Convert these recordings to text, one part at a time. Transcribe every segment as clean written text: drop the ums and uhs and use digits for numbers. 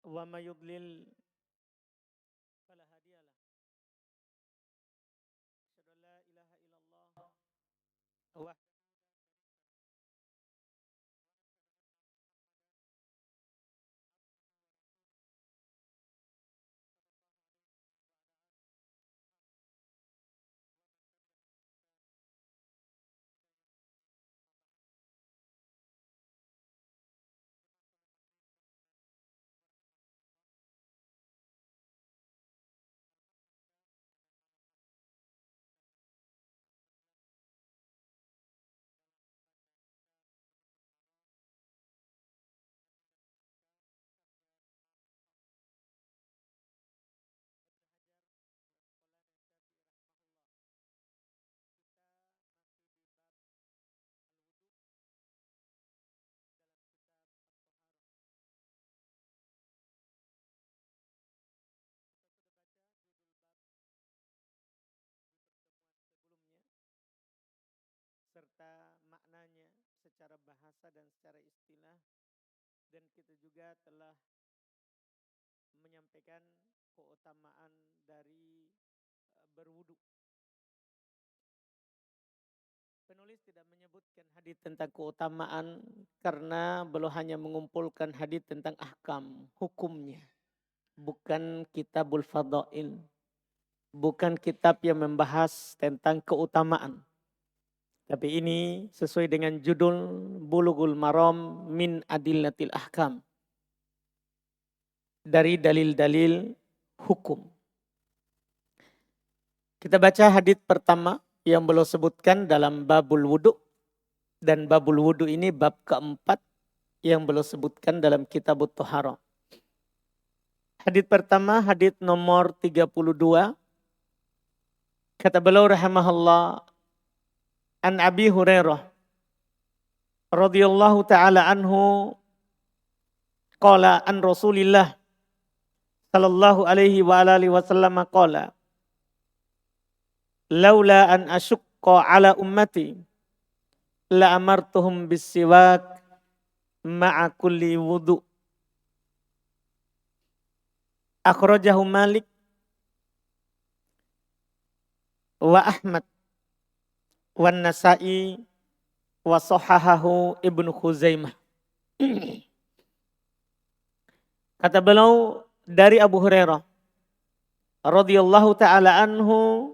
wa may yudlil fala hadiyalah. Asyhadu an la ilaha illallah wa sebelumnya serta maknanya secara bahasa dan secara istilah, dan kita juga telah menyampaikan keutamaan dari berwudu. Penulis tidak menyebutkan hadis tentang keutamaan karena belum hanya mengumpulkan hadis tentang ahkam, hukumnya. Bukan kitabul fadail, bukan kitab yang membahas tentang keutamaan. Tapi ini sesuai dengan judul Bulughul Maram min Adillatil Ahkam. Dari dalil-dalil hukum. Kita baca hadis pertama yang beliau sebutkan dalam babul wudu. Dan babul wudu ini bab keempat yang beliau sebutkan dalam kitabut Thaharah. Hadis pertama, hadis nomor 32. Kata beliau rahimahullah, an Abi Hurairah radhiyallahu taala anhu qala an Rasulillah sallallahu alaihi wa alihi wasallam qala laula an asyqa ala ummati la amartuhum bis-siwak ma'a kulli wudu. Akhrajahu Malik wa Ahmad wa Nasa'i wa sahahahu Ibnu Khuzaimah. Kata beliau dari Abu Hurairah radhiyallahu taala anhu,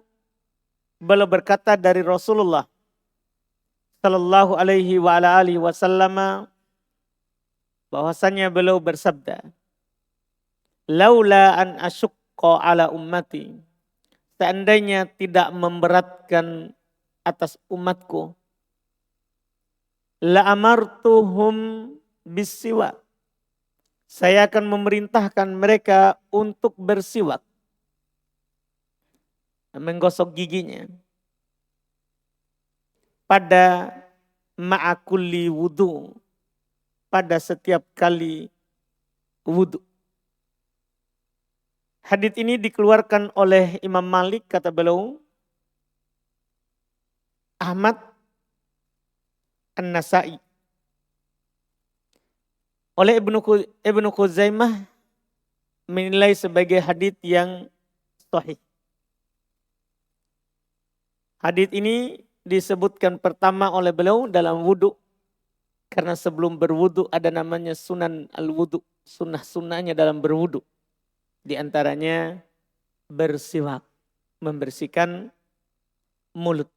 beliau berkata dari Rasulullah sallallahu alaihi wa ala alihi wasallam bahwasanya beliau bersabda, laula an asyqa ala ummati, seandainya tidak memberatkan atas umatku, la amartuhum bisiwak, saya akan memerintahkan mereka untuk bersiwak, menggosok giginya pada ma'akulli wudu, pada setiap kali wudu. Hadits ini dikeluarkan oleh Imam Malik, kata beliau, Ahmad, An-Nasa'i. Oleh Ibnu Khuzaimah menilai sebagai hadits yang sahih. Hadits ini disebutkan pertama oleh beliau dalam wudu, karena sebelum berwudu ada namanya sunan al-wudu, sunnah-sunnahnya dalam berwudu. Di antaranya bersiwak, membersihkan mulut.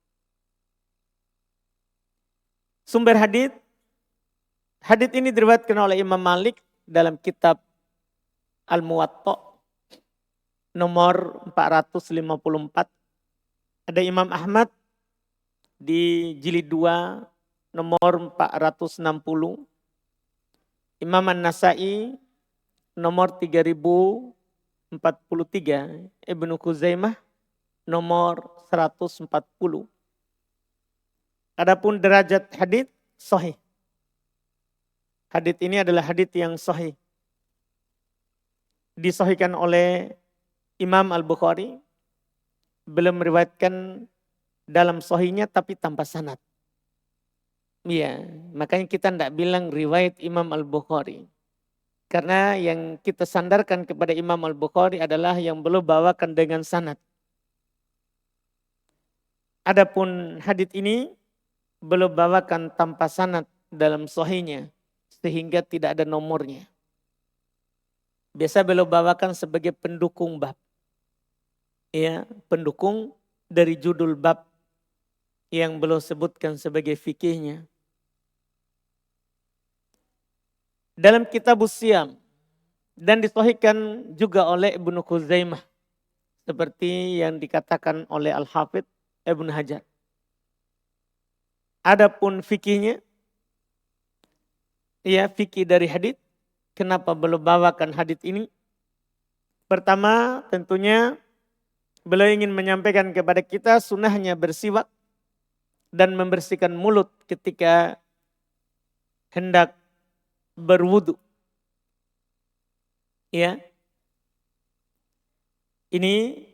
Sumber hadits ini diriwayatkan oleh Imam Malik dalam kitab Al-Muwatta nomor 454. Ada Imam Ahmad di jilid 2 nomor 460. Imam An-Nasa'i nomor 3043. Ibnu Khuzaimah nomor 140. Adapun derajat hadits sahih. Hadits ini adalah hadits yang sahih. Disahihkan oleh Imam Al-Bukhari. Belum meriwayatkan dalam sahihnya tapi tanpa sanad. Iya, makanya kita tidak bilang riwayat Imam Al-Bukhari. Karena yang kita sandarkan kepada Imam Al-Bukhari adalah yang beliau bawakan dengan sanad. Adapun hadits ini beliau bawakan tanpa sanad dalam sahihnya sehingga tidak ada nomornya. Biasa beliau bawakan sebagai pendukung bab. Ya, pendukung dari judul bab yang beliau sebutkan sebagai fikihnya. Dalam kitab Siyam dan disahihkan juga oleh Ibnu Khuzaimah seperti yang dikatakan oleh Al-Hafidz Ibnu Hajar. Adapun fikihnya, ya fikih dari hadits. Kenapa beliau bawakan hadits ini? Pertama, tentunya beliau ingin menyampaikan kepada kita sunnahnya bersiwak dan membersihkan mulut ketika hendak berwudu. Ya. Ini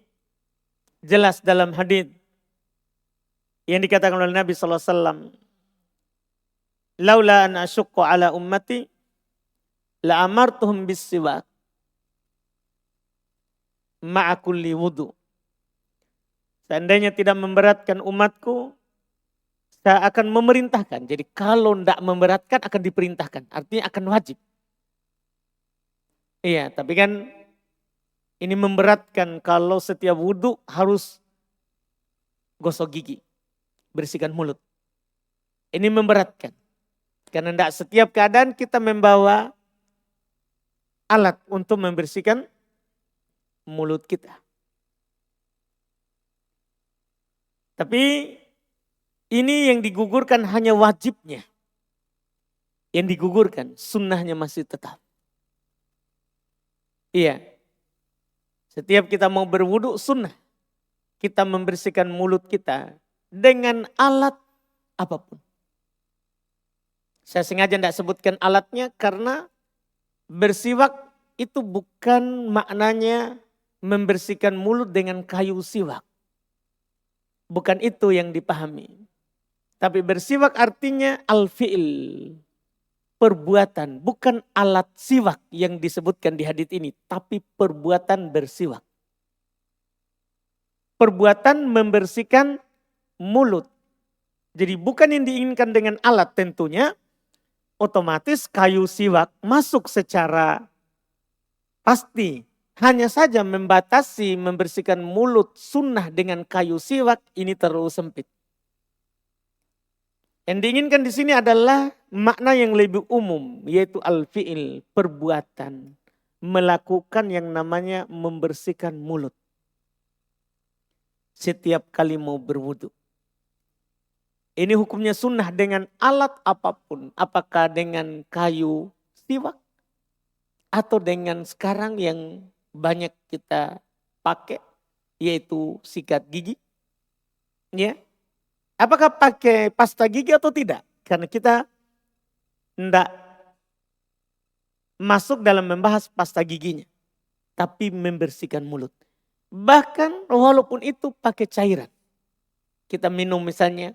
jelas dalam hadis yang dikatakan oleh Nabi sallallahu alaihi wasallam, "Laula an asyqa ala ummati la amartuhum bis-siwak ma'a kulli wudu." Seandainya tidak memberatkan umatku, saya akan memerintahkan. Jadi kalau tidak memberatkan akan diperintahkan. Artinya akan wajib. Iya, tapi kan ini memberatkan kalau setiap wudhu harus gosok gigi. Bersihkan mulut. Ini memberatkan. Karena tidak setiap keadaan kita membawa alat untuk membersihkan mulut kita. Tapi ini yang digugurkan hanya wajibnya. Yang digugurkan, sunnahnya masih tetap. Iya. Setiap kita mau berwudu sunnah. Kita membersihkan mulut kita dengan alat apapun. Saya sengaja tidak sebutkan alatnya karena bersiwak itu bukan maknanya membersihkan mulut dengan kayu siwak. Bukan itu yang dipahami. Tapi bersiwak artinya al-fi'il. Perbuatan. Bukan alat siwak yang disebutkan di hadits ini. Tapi perbuatan bersiwak. Perbuatan membersihkan mulut. Jadi bukan yang diinginkan dengan alat tentunya. Otomatis kayu siwak masuk secara pasti. Hanya saja membatasi membersihkan mulut sunnah dengan kayu siwak ini terlalu sempit. Yang diinginkan di sini adalah makna yang lebih umum, yaitu al-fi'il, perbuatan. Melakukan yang namanya membersihkan mulut. Setiap kali mau berwudu. Ini hukumnya sunnah dengan alat apapun. Apakah dengan kayu siwak atau dengan sekarang yang banyak kita pakai, yaitu sikat gigi. Ya. Apakah pakai pasta gigi atau tidak? Karena kita tidak masuk dalam membahas pasta giginya. Tapi membersihkan mulut. Bahkan walaupun itu pakai cairan. Kita minum misalnya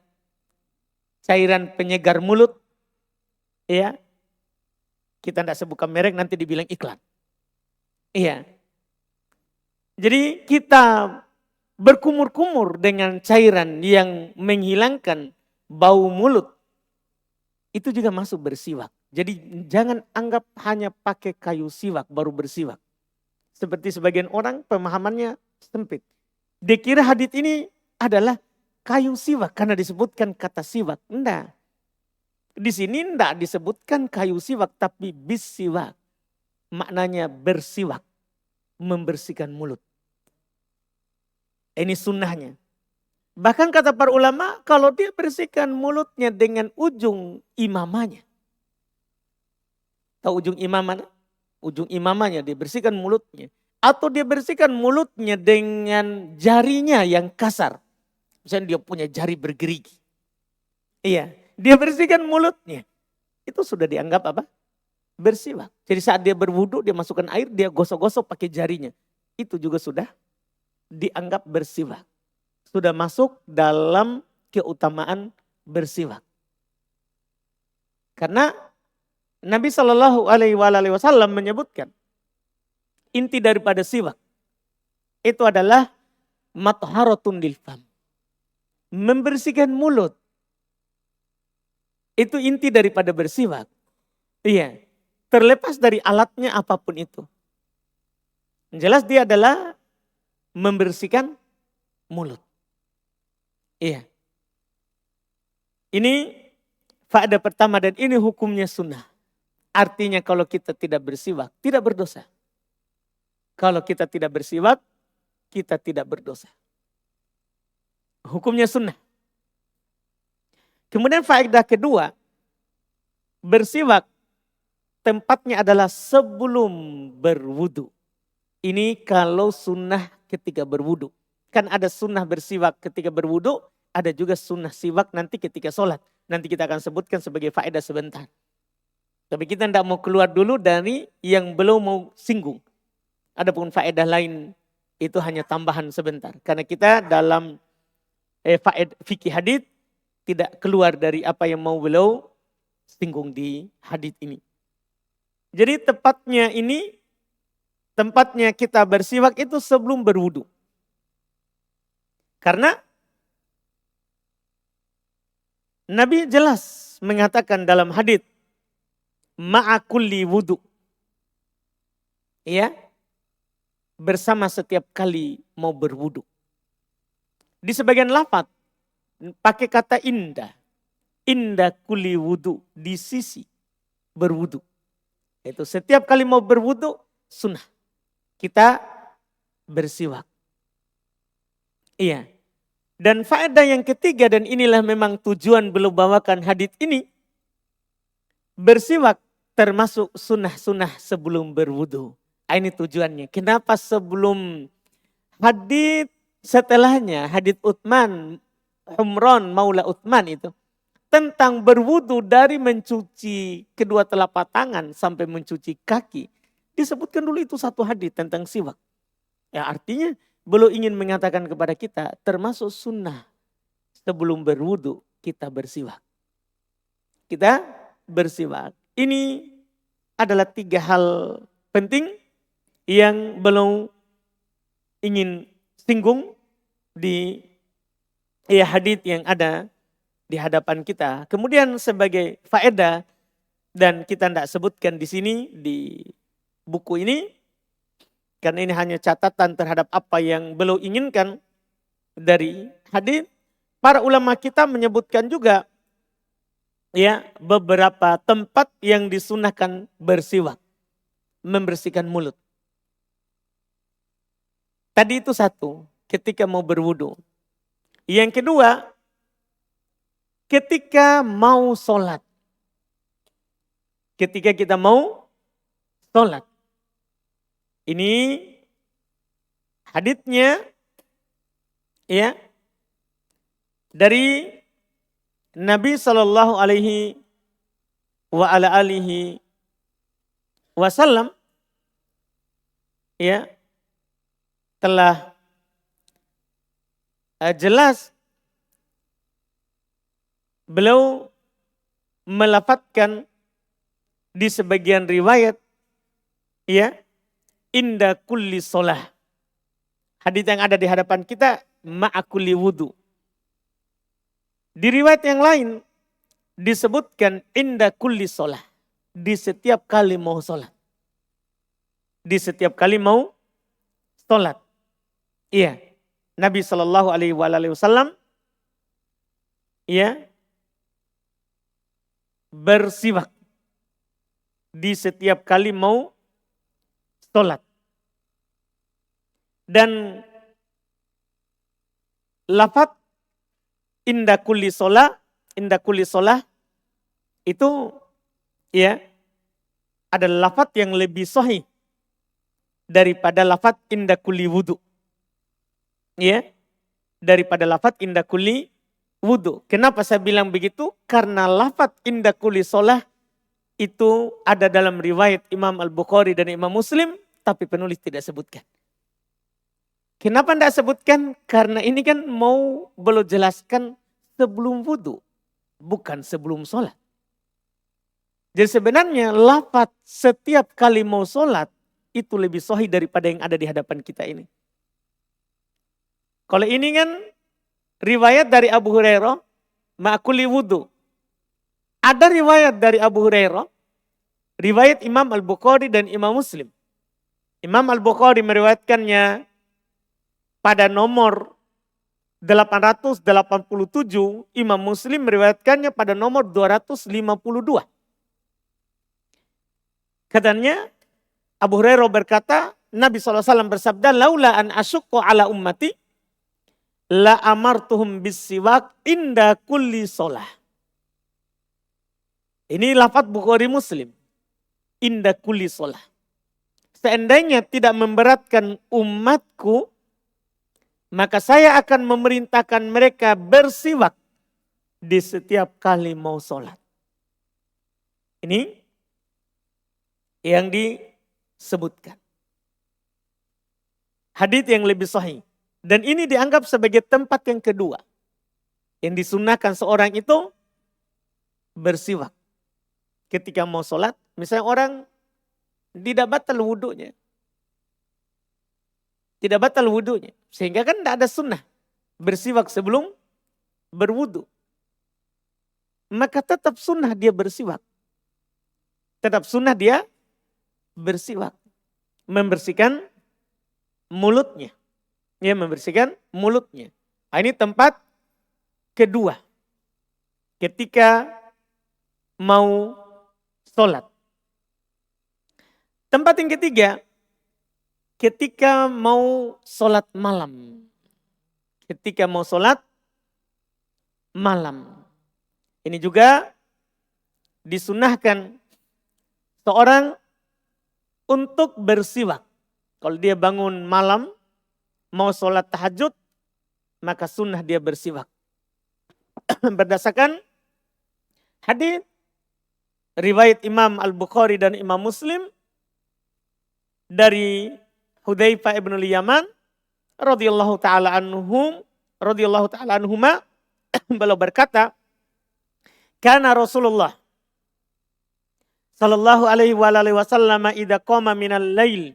cairan penyegar mulut. Ya. Kita tidak sebutkan merek nanti dibilang iklan. Iya. Jadi kita berkumur-kumur dengan cairan yang menghilangkan bau mulut. Itu juga masuk bersiwak. Jadi jangan anggap hanya pakai kayu siwak baru bersiwak. Seperti sebagian orang pemahamannya sempit. Dikira hadits ini adalah kayu siwak karena disebutkan kata siwak. Enggak. Di sini enggak disebutkan kayu siwak tapi bis siwak. Maknanya bersiwak. Membersihkan mulut. Ini sunnahnya. Bahkan kata para ulama, kalau dia bersihkan mulutnya dengan ujung imamanya. Tahu ujung imamanya? Ujung imamanya dia bersihkan mulutnya. Atau dia bersihkan mulutnya dengan jarinya yang kasar. Misalnya dia punya jari bergerigi. Iya, dia bersihkan mulutnya. Itu sudah dianggap apa? Bersiwak. Jadi saat dia berwudu, dia masukkan air, dia gosok-gosok pakai jarinya. Itu juga sudah dianggap bersiwak. Sudah masuk dalam keutamaan bersiwak. Karena Nabi Shallallahu Alaihi Wasallam menyebutkan inti daripada siwak itu adalah matharatun lil fam, membersihkan mulut. Itu inti daripada bersiwak. Iya, terlepas dari alatnya apapun itu. Jelas dia adalah membersihkan mulut. Iya. Ini faedah pertama dan ini hukumnya sunnah. Artinya kalau kita tidak bersiwak, tidak berdosa. Kalau kita tidak bersiwak, kita tidak berdosa. Hukumnya sunnah. Kemudian faedah kedua, bersiwak tempatnya adalah sebelum berwudu. Ini kalau sunnah ketika berwudu. Kan ada sunnah bersiwak ketika berwudu, ada juga sunnah siwak nanti ketika sholat. Nanti kita akan sebutkan sebagai faedah sebentar. Tapi kita tidak mau keluar dulu dari yang belum mau singgung. Adapun faedah lain itu hanya tambahan sebentar. Karena kita dalam faedah fikih hadits tidak keluar dari apa yang mau beliau singgung di hadits ini. Jadi tempatnya kita bersiwak itu sebelum berwudu. Karena Nabi jelas mengatakan dalam hadits ma'akulli wudu. Ya. Bersama setiap kali mau berwudu. Di sebagian lafaz pakai kata indah. Indah kulli wudu, di sisi berwudu. Itu setiap kali mau berwudu sunnah. Kita bersiwak. Iya. Dan faedah yang ketiga dan inilah memang tujuan beliau bawakan hadits ini. Bersiwak termasuk sunnah-sunnah sebelum berwudu. Ini tujuannya. Kenapa sebelum hadits setelahnya, hadits Utsman, Humran, Maula Utsman itu. Tentang berwudu dari mencuci kedua telapak tangan sampai mencuci kaki. Disebutkan dulu itu satu hadits tentang siwak. Ya artinya beliau ingin mengatakan kepada kita termasuk sunnah sebelum berwudu kita bersiwak. Kita bersiwak. Ini adalah 3 hal penting yang beliau ingin singgung di hadits yang ada di hadapan kita. Kemudian sebagai faedah dan kita tidak sebutkan di sini di buku ini karena ini hanya catatan terhadap apa yang beliau inginkan dari hadits. Para ulama kita menyebutkan juga ya beberapa tempat yang disunahkan bersiwak, membersihkan mulut. Tadi itu satu, ketika mau berwudu. Yang kedua, ketika mau sholat. Ketika kita mau sholat. Ini haditsnya ya dari Nabi Shallallahu Alaihi Wasallam ya telah jelas beliau melafadzkan di sebagian riwayat ya inda kulli sholah. Hadits yang ada di hadapan kita ma'akulli wudu. Di riwayat yang lain disebutkan inda kulli sholah. Di setiap kali mau sholat. Di setiap kali mau sholat. Iya. Nabi Shallallahu Alaihi Wasallam ya bersiwak di setiap kali mau sholat. Dan lafaz inda kulli sholah itu ya adalah lafaz yang lebih sahih daripada lafaz inda kulli wudu. Ya, daripada lafaz inda kulli wudu. Kenapa saya bilang begitu? Karena lafaz inda kulli sholah itu ada dalam riwayat Imam Al-Bukhari dan Imam Muslim, tapi penulis tidak sebutkan. Kenapa tidak sebutkan? Karena ini kan mau beliau jelaskan sebelum wudu, bukan sebelum sholat. Jadi sebenarnya lafaz setiap kali mau sholat itu lebih sahih daripada yang ada di hadapan kita ini. Kalau ini kan riwayat dari Abu Hurairah, ma'akuli wudu. Ada riwayat dari Abu Hurairah, riwayat Imam Al-Bukhari dan Imam Muslim. Imam Al-Bukhari meriwayatkannya pada nomor 887, Imam Muslim meriwayatkannya pada nomor 252. Katanya Abu Hurairah berkata, Nabi SAW bersabda, laula an asyukku ala ummati, la amartuhum bisiwak inda kulli sholah. Ini lafaz Bukhari Muslim. Inda kulli sholah. Seandainya tidak memberatkan umatku, maka saya akan memerintahkan mereka bersiwak di setiap kali mau sholat. Ini yang disebutkan. Hadits yang lebih sahih. Dan ini dianggap sebagai tempat yang kedua. Yang disunahkan seorang itu bersiwak. Ketika mau sholat, misalnya orang tidak batal wudunya. Tidak batal wudunya. Sehingga kan tidak ada sunnah bersiwak sebelum berwudu. Maka tetap sunnah dia bersiwak. Tetap sunnah dia bersiwak. Membersihkan mulutnya. Ya, membersihkan mulutnya. Nah, ini tempat kedua. Ketika mau sholat. Tempat yang ketiga, ketika mau sholat malam. Ketika mau sholat malam. Ini juga disunahkan seorang untuk bersiwak. Kalau dia bangun malam, mau sholat tahajud, maka sunnah dia bersiwak. Berdasarkan hadits riwayat Imam Al-Bukhari dan Imam Muslim dari Hudzaifah ibn al-Yaman radhiyallahu taala anhuma beliau berkata, kana Rasulullah sallallahu alaihi wasallam idza qama minal lail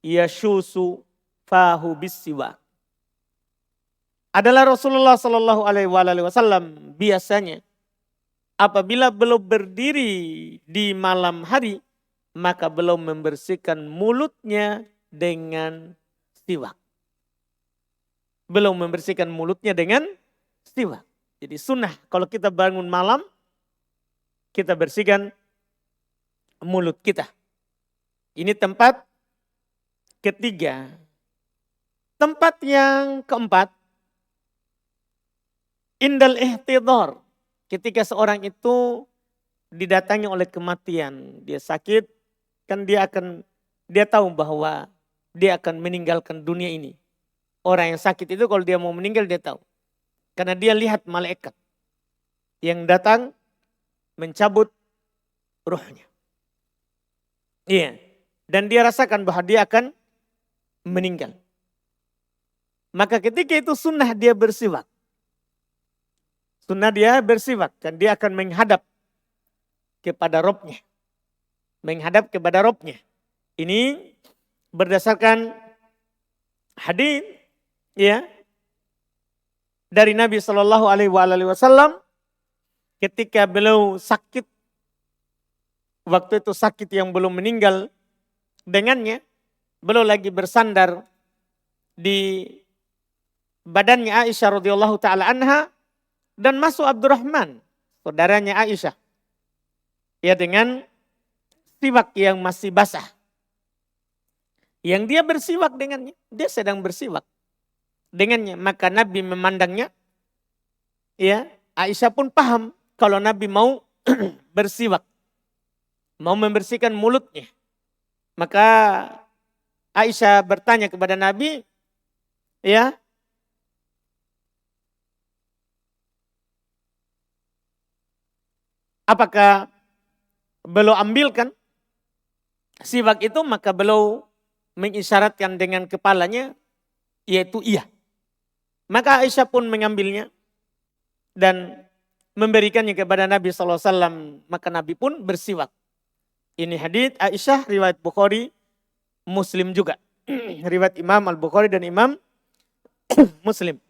yashusu fahu bisiwak. Adalah Rasulullah sallallahu alaihi wasallam biasanya apabila belum berdiri di malam hari, maka belum membersihkan mulutnya dengan siwak. Belum membersihkan mulutnya dengan siwak. Jadi sunnah kalau kita bangun malam, kita bersihkan mulut kita. Ini tempat ketiga. Tempat yang keempat, indal ihtidhar. Ketika seorang itu didatangi oleh kematian, dia sakit, kan dia tahu bahwa dia akan meninggalkan dunia ini. Orang yang sakit itu kalau dia mau meninggal dia tahu. Karena dia lihat malaikat yang datang mencabut ruhnya. Iya. Dan dia rasakan bahwa dia akan meninggal. Maka ketika itu sunnah dia bersiwak. Sunnah dia bersiwak. Dan dia akan menghadap kepada Robnya. Menghadap kepada Robnya. Ini berdasarkan hadis ya dari Nabi Shallallahu Alaihi Wasallam ketika beliau sakit. Waktu itu sakit yang belum meninggal dengannya. Beliau lagi bersandar di badannya Aisyah radhiyallahu taala anha dan masuk Abdurrahman, saudaranya Aisyah. Ya dengan siwak yang masih basah. Yang dia bersiwak dengannya, dia sedang bersiwak dengannya, maka Nabi memandangnya. Ya, Aisyah pun paham kalau Nabi mau bersiwak, mau membersihkan mulutnya. Maka Aisyah bertanya kepada Nabi, ya, apakah beliau ambilkan siwak itu? Maka beliau mengisyaratkan dengan kepalanya, yaitu iya. Maka Aisyah pun mengambilnya dan memberikannya kepada Nabi SAW. Maka Nabi pun bersiwak. Ini hadits Aisyah, riwayat Bukhari, Muslim juga. Riwayat Imam Al-Bukhari dan Imam Muslim.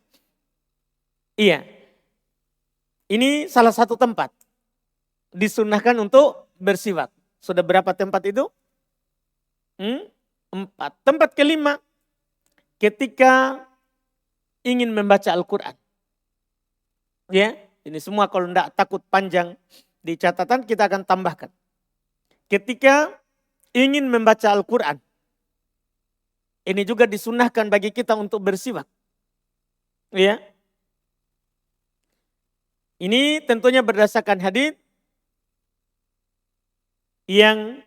Iya. Ini salah satu tempat. Disunnahkan untuk bersiwak. Sudah berapa tempat itu? 4. Tempat kelima. Ketika ingin membaca Al-Quran. Ya, ini semua kalau tidak takut panjang di catatan kita akan tambahkan. Ketika ingin membaca Al-Quran. Ini juga disunnahkan bagi kita untuk bersiwak. Ya. Ini tentunya berdasarkan hadits yang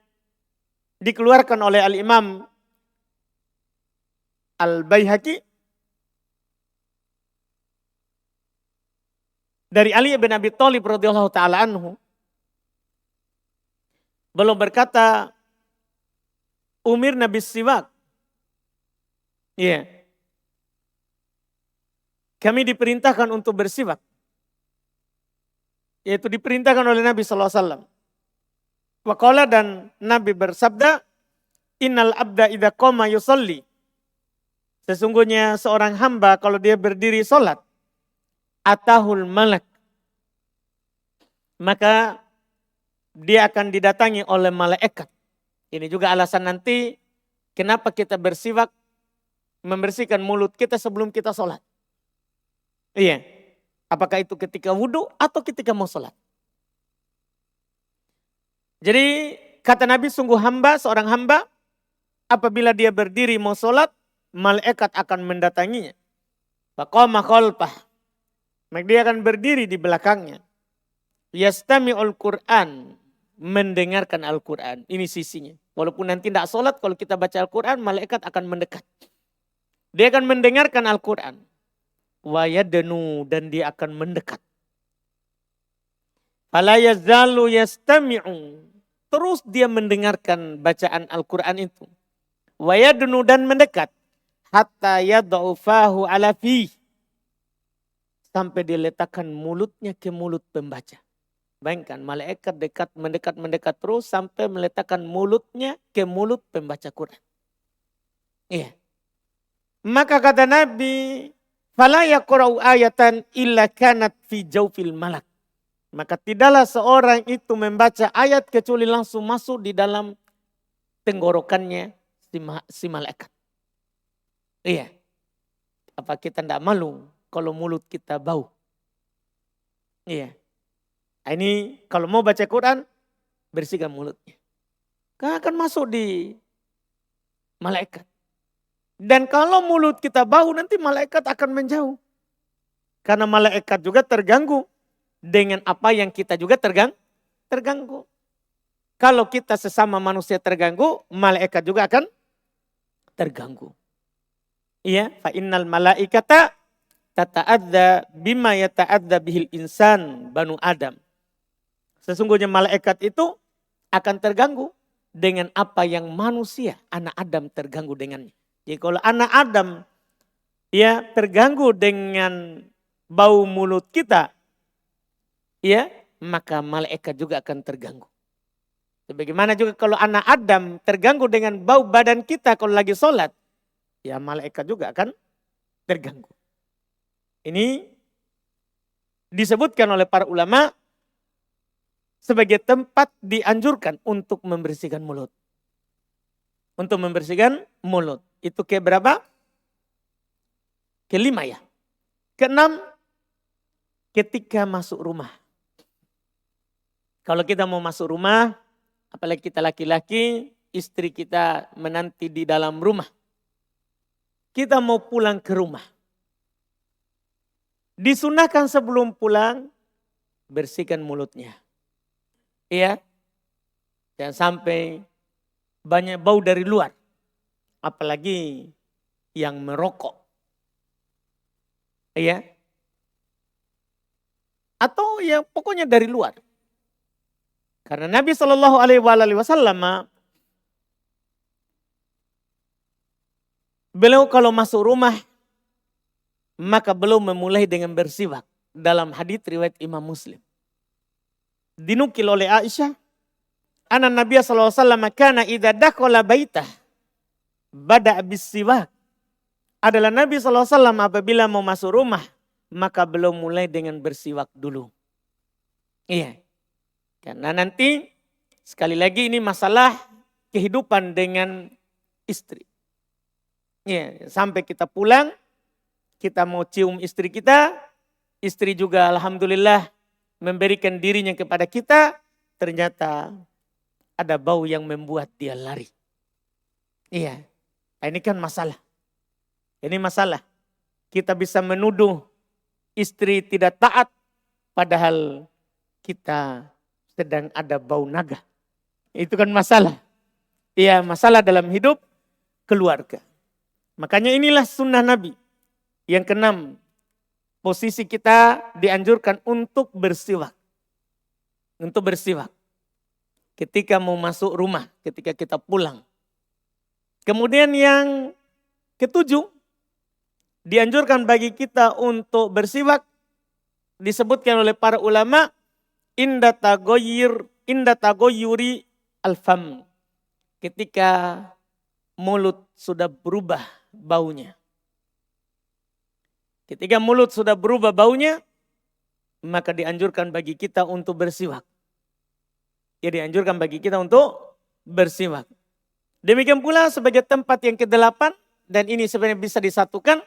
dikeluarkan oleh Al-Imam Al-Baihaqi dari Ali bin Abi Thalib radhiyallahu taala anhu. Beliau berkata, Umir Nabi Siwak. Iya. Kami diperintahkan untuk bersiwak. Yaitu diperintahkan oleh Nabi SAW. Waqala dan Nabi bersabda, Innal abda idha qoma yusalli. Sesungguhnya seorang hamba kalau dia berdiri sholat, atahul malak. Maka dia akan didatangi oleh malaikat. Ini juga alasan nanti kenapa kita bersiwak, membersihkan mulut kita sebelum kita sholat. Iya. Apakah itu ketika wudhu atau ketika mau sholat. Jadi kata Nabi sungguh hamba, seorang hamba apabila dia berdiri mau sholat, malaikat akan mendatanginya. Faqama khalfah. Maka dia akan berdiri di belakangnya. Yastami'ul Qur'an. Mendengarkan Al-Quran. Ini sisinya. Walaupun nanti tidak sholat, kalau kita baca Al-Quran, malaikat akan mendekat. Dia akan mendengarkan Al-Quran. Wa yadnu, dan dia akan mendekat. Fala yazalu yastami'u. Terus dia mendengarkan bacaan Al-Quran itu. Wa yadnu, dan mendekat. Hatta yad'u fahu ala fi. Sampai diletakkan mulutnya ke mulut pembaca. Bayangkan malaikat mendekat terus sampai meletakkan mulutnya ke mulut pembaca Quran. Iya. Maka kata Nabi, fala yaqra'u ayatan illa kanat fi jawfil malak. Maka tidaklah seorang itu membaca ayat kecuali langsung masuk di dalam tenggorokannya si malaikat. Iya. Apa kita tidak malu kalau mulut kita bau? Iya. Ini kalau mau baca Quran, bersihkan mulutnya. Kan akan masuk di malaikat. Dan kalau mulut kita bau, nanti malaikat akan menjauh. Karena malaikat juga terganggu dengan apa yang kita juga terganggu. Kalau kita sesama manusia terganggu, malaikat juga akan terganggu. Iya, fa innal malaikata tata'adza bima yata'adza bihil insan banu Adam. Sesungguhnya malaikat itu akan terganggu dengan apa yang manusia, anak Adam terganggu dengannya. Jadi kalau anak Adam ya terganggu dengan bau mulut kita, ya maka malaikat juga akan terganggu. Sebagaimana juga kalau anak Adam terganggu dengan bau badan kita kalau lagi sholat, ya malaikat juga akan terganggu. Ini disebutkan oleh para ulama sebagai tempat dianjurkan untuk membersihkan mulut. Untuk membersihkan mulut. Itu ke berapa? Kelima ya. Keenam, ketika masuk rumah. Kalau kita mau masuk rumah, apalagi kita laki-laki, istri kita menanti di dalam rumah. Kita mau pulang ke rumah. Disunahkan sebelum pulang, bersihkan mulutnya. Iya, jangan sampai banyak bau dari luar. Apalagi yang merokok. Iya. Atau ya pokoknya dari luar. Karena Nabi SAW, beliau kalau masuk rumah, maka beliau memulai dengan bersiwak. Dalam hadits riwayat Imam Muslim. dinukil oleh Aisyah, anna Nabi sallallahu alaihi wasallam kana idza dakhala baitah bada' bis-siwak. Adalah Nabi sallallahu alaihi wasallam apabila mau masuk rumah, maka belum mulai dengan bersiwak dulu. Iya. Karena nanti sekali lagi ini masalah kehidupan dengan istri. Ya, sampai kita pulang, kita mau cium istri kita, istri juga alhamdulillah memberikan dirinya kepada kita, ternyata ada bau yang membuat dia lari. Iya, nah, ini kan masalah. Ini masalah. Kita bisa menuduh istri tidak taat, padahal kita sedang ada bau naga. Itu kan masalah. Iya, masalah dalam hidup keluarga. Makanya inilah sunnah Nabi. Yang keenam, posisi kita dianjurkan untuk bersiwak. Untuk bersiwak. Ketika mau masuk rumah, ketika kita pulang. Kemudian yang ketujuh, dianjurkan bagi kita untuk bersiwak. Disebutkan oleh para ulama, inda tagoyuri al-fam. Ketika mulut sudah berubah baunya. Ketika mulut sudah berubah baunya, maka dianjurkan bagi kita untuk bersiwak. Ya, dianjurkan bagi kita untuk bersiwak. Demikian pula sebagai tempat yang ke-8, dan ini sebenarnya bisa disatukan,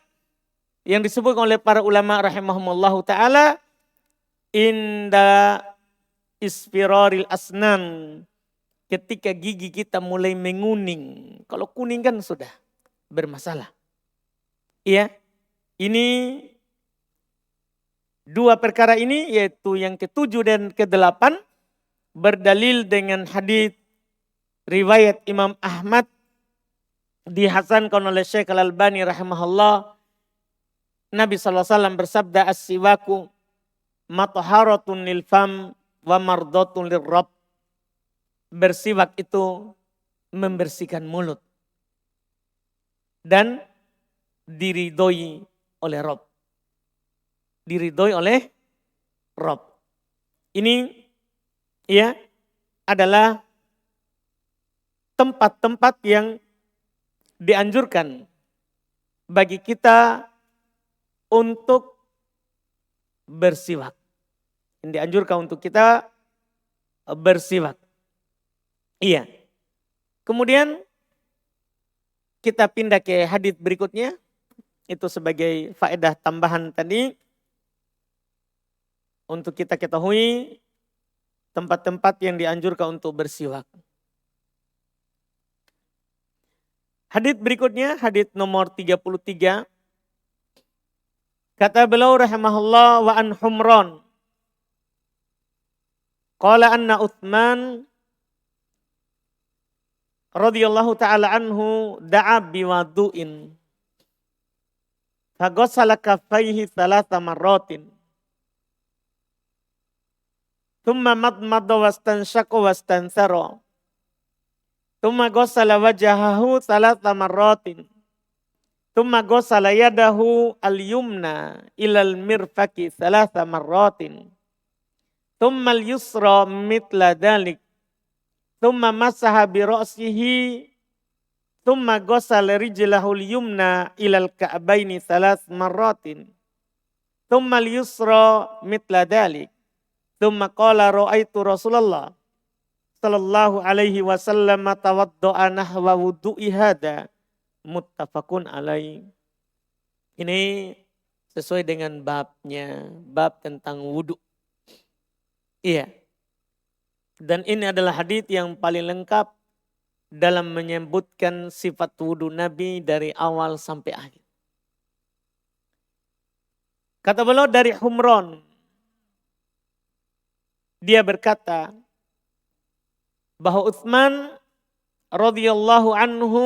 yang disebut oleh para ulama rahimahumullahu ta'ala, inda isfiraril asnan. Ketika gigi kita mulai menguning. Kalau kuning kan sudah bermasalah. Iya, ini dua perkara ini, yaitu yang ke-7 dan ke-8, berdalil dengan hadis riwayat Imam Ahmad, dihasankan oleh Syekh Al-Albani rahimahullah. Nabi SAW bersabda, as-siwaku matharatun lil fam wa mardatun lir rabb. Bersiwak itu membersihkan mulut dan diridhoi oleh Rabb. Diridhoi oleh Rabb. Ini ya adalah tempat-tempat yang dianjurkan bagi kita untuk bersiwak. Yang dianjurkan untuk kita bersiwak. Iya. Kemudian kita pindah ke hadis berikutnya. Itu sebagai faedah tambahan tadi. Untuk kita ketahui tempat-tempat yang dianjurkan untuk bersiwak. Hadis berikutnya, hadis nomor 33. Kata beliau rahimahullah, wa an Humran. Qala anna Utsman radhiyallahu ta'ala anhu da'a biwadu'in. Faghassala kaffaihi thalatha marratin. Thumma madmada wastanshaqa wastansara. Thumma ghassala wajahahu thalatha marratin. Thumma ghassala yadahu al-yumna ilal mirfaqi thalatha marratin. Thumma al-yusra mitla dhalik. Thumma masaha bi ra'sihi. Thumma ghassala rijlahul yumna ilal ka'baini thalath marratin. Thumma al-yusra mitla dhalik. Thumma qala ra'aitu Rasulullah sallallahu alaihi wasallam tawadda'a nahwa wudu'i hada. Muttafaqun alaih. Ini sesuai dengan babnya, bab tentang wudu. Iya. Dan ini adalah hadis yang paling lengkap dalam menyebutkan sifat wudu Nabi dari awal sampai akhir. Kata beliau dari Humran, dia berkata bahwa Utsman radhiyallahu anhu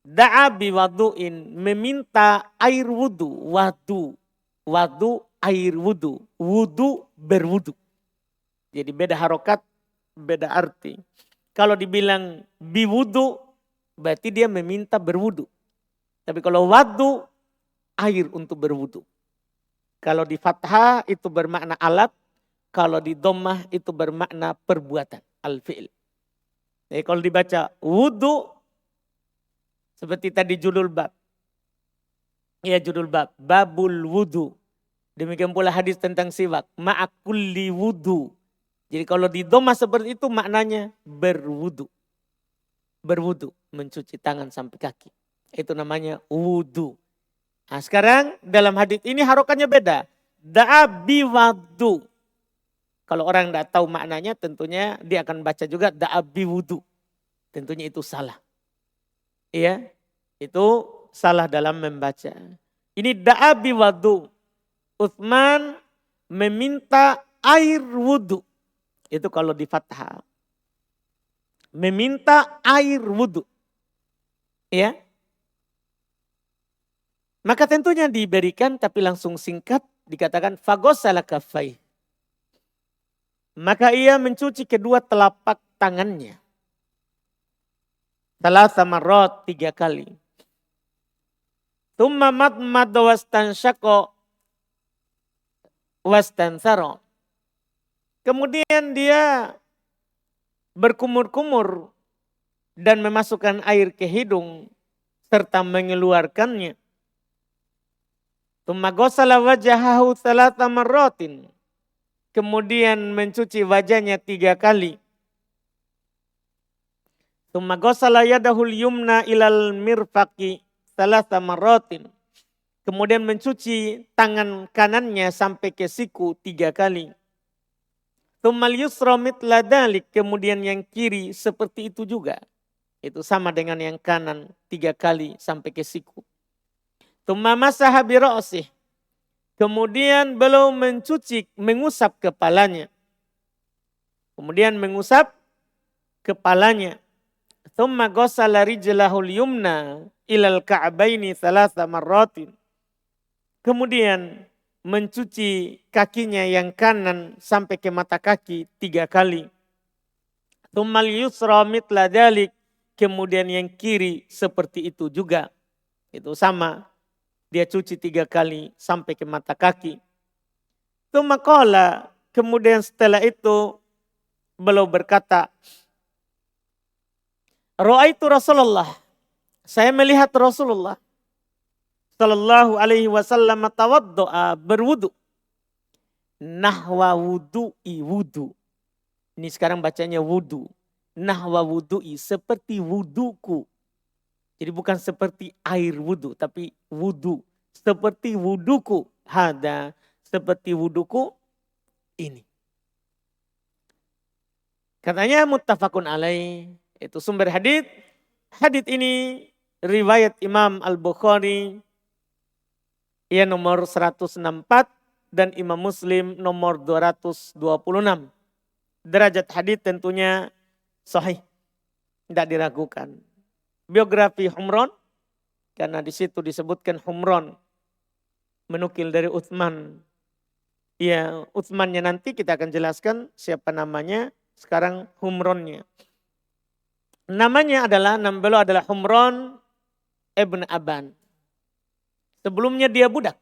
da'a biwadu'in, meminta air wudu, wadu air wudu, wudu berwudu. Jadi beda harokat, beda arti. Kalau dibilang biwudu, berarti dia meminta berwudu. Tapi kalau wadu, air untuk berwudu. Kalau di fathah itu bermakna alat, kalau di dhammah itu bermakna perbuatan, al-fi'l. Jadi kalau dibaca wudu, seperti tadi judul bab. Ya judul bab, babul wudu. Demikian pula hadis tentang siwak, ma'akulli wudu. Jadi kalau di dhammah seperti itu maknanya berwudu. Berwudu, mencuci tangan sampai kaki. Itu namanya wudu. Nah sekarang dalam hadis ini harokannya beda. Da'a biwadu. Kalau orang tidak tahu maknanya tentunya dia akan baca juga da'a biwudu. Tentunya itu salah. Iya, itu salah dalam membaca. Ini da'a biwadu. Utsman meminta air wudu. Itu kalau di fathah. Meminta air wudu. Ya. Maka tentunya diberikan tapi langsung singkat dikatakan faghasala kaffai. Maka ia mencuci kedua telapak tangannya. Thalatha marrat 3 kali. Tsumma madmada wastansyaqa wastansara. Kemudian dia berkumur-kumur dan memasukkan air ke hidung serta mengeluarkannya. Tsumma ghassala wajahahu thalatha marratin. Kemudian mencuci wajahnya 3 kali. Tsumma ghassala yadahul yumna ilal mirfaqi thalatha marratin. Kemudian mencuci tangan kanannya sampai ke siku 3 kali. Tsummal yusra mithla dzalik, kemudian yang kiri seperti itu juga. Itu sama dengan yang kanan 3 kali sampai ke siku. Tsumma masaha bi ra'sih. Kemudian belum mengusap kepalanya. Kemudian mengusap kepalanya. Tsumma ghassala rijlahul yumna ilal ka'baini thalatha marratin. Kemudian mencuci kakinya yang kanan sampai ke mata kaki 3 kali. Tsummal yusra mithla dzalik, kemudian yang kiri seperti itu juga. Itu sama, dia cuci 3 kali sampai ke mata kaki. Tsumma qala, kemudian setelah itu beliau berkata, Ra'aitu Rasulullah, saya melihat Rasulullah sallallahu alaihi wasallam tawaddu'a, berwudu. Nahwa wudu'i, wudu. Ini sekarang bacanya wudu. Nahwa wudu'i, seperti wuduku. Jadi bukan seperti air wudu, tapi wudu. Seperti wuduku. Hada, seperti wuduku ini. Katanya muttafaqun alaih. Itu sumber hadits. Hadits ini riwayat Imam Al-Bukhari. Ia nomor 164 dan Imam Muslim nomor 226. Derajat hadits tentunya sahih. Tidak diragukan. Biografi Humron, karena di situ disebutkan Humron menukil dari Utsman. Ya, Utsmannya nanti kita akan jelaskan siapa namanya. Sekarang Humronnya. Namanya adalah, nama beliau adalah Humron ibn Aban. Sebelumnya dia budak.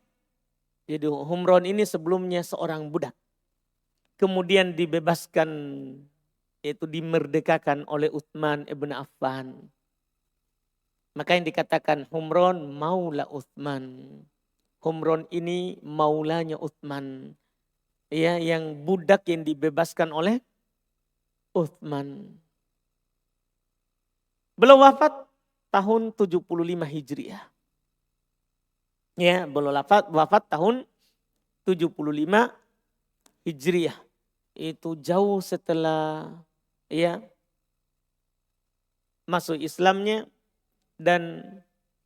Jadi Humron ini sebelumnya seorang budak. Kemudian dibebaskan, yaitu dimerdekakan oleh Utsman ibn Affan. Maka yang dikatakan Humron maula Utsman. Humron ini maulanya Utsman. Ya, yang budak yang dibebaskan oleh Utsman. Beliau wafat tahun 75 Hijriah. Ya, beliau wafat tahun 75 Hijriah. Itu jauh setelah ya masuk Islamnya dan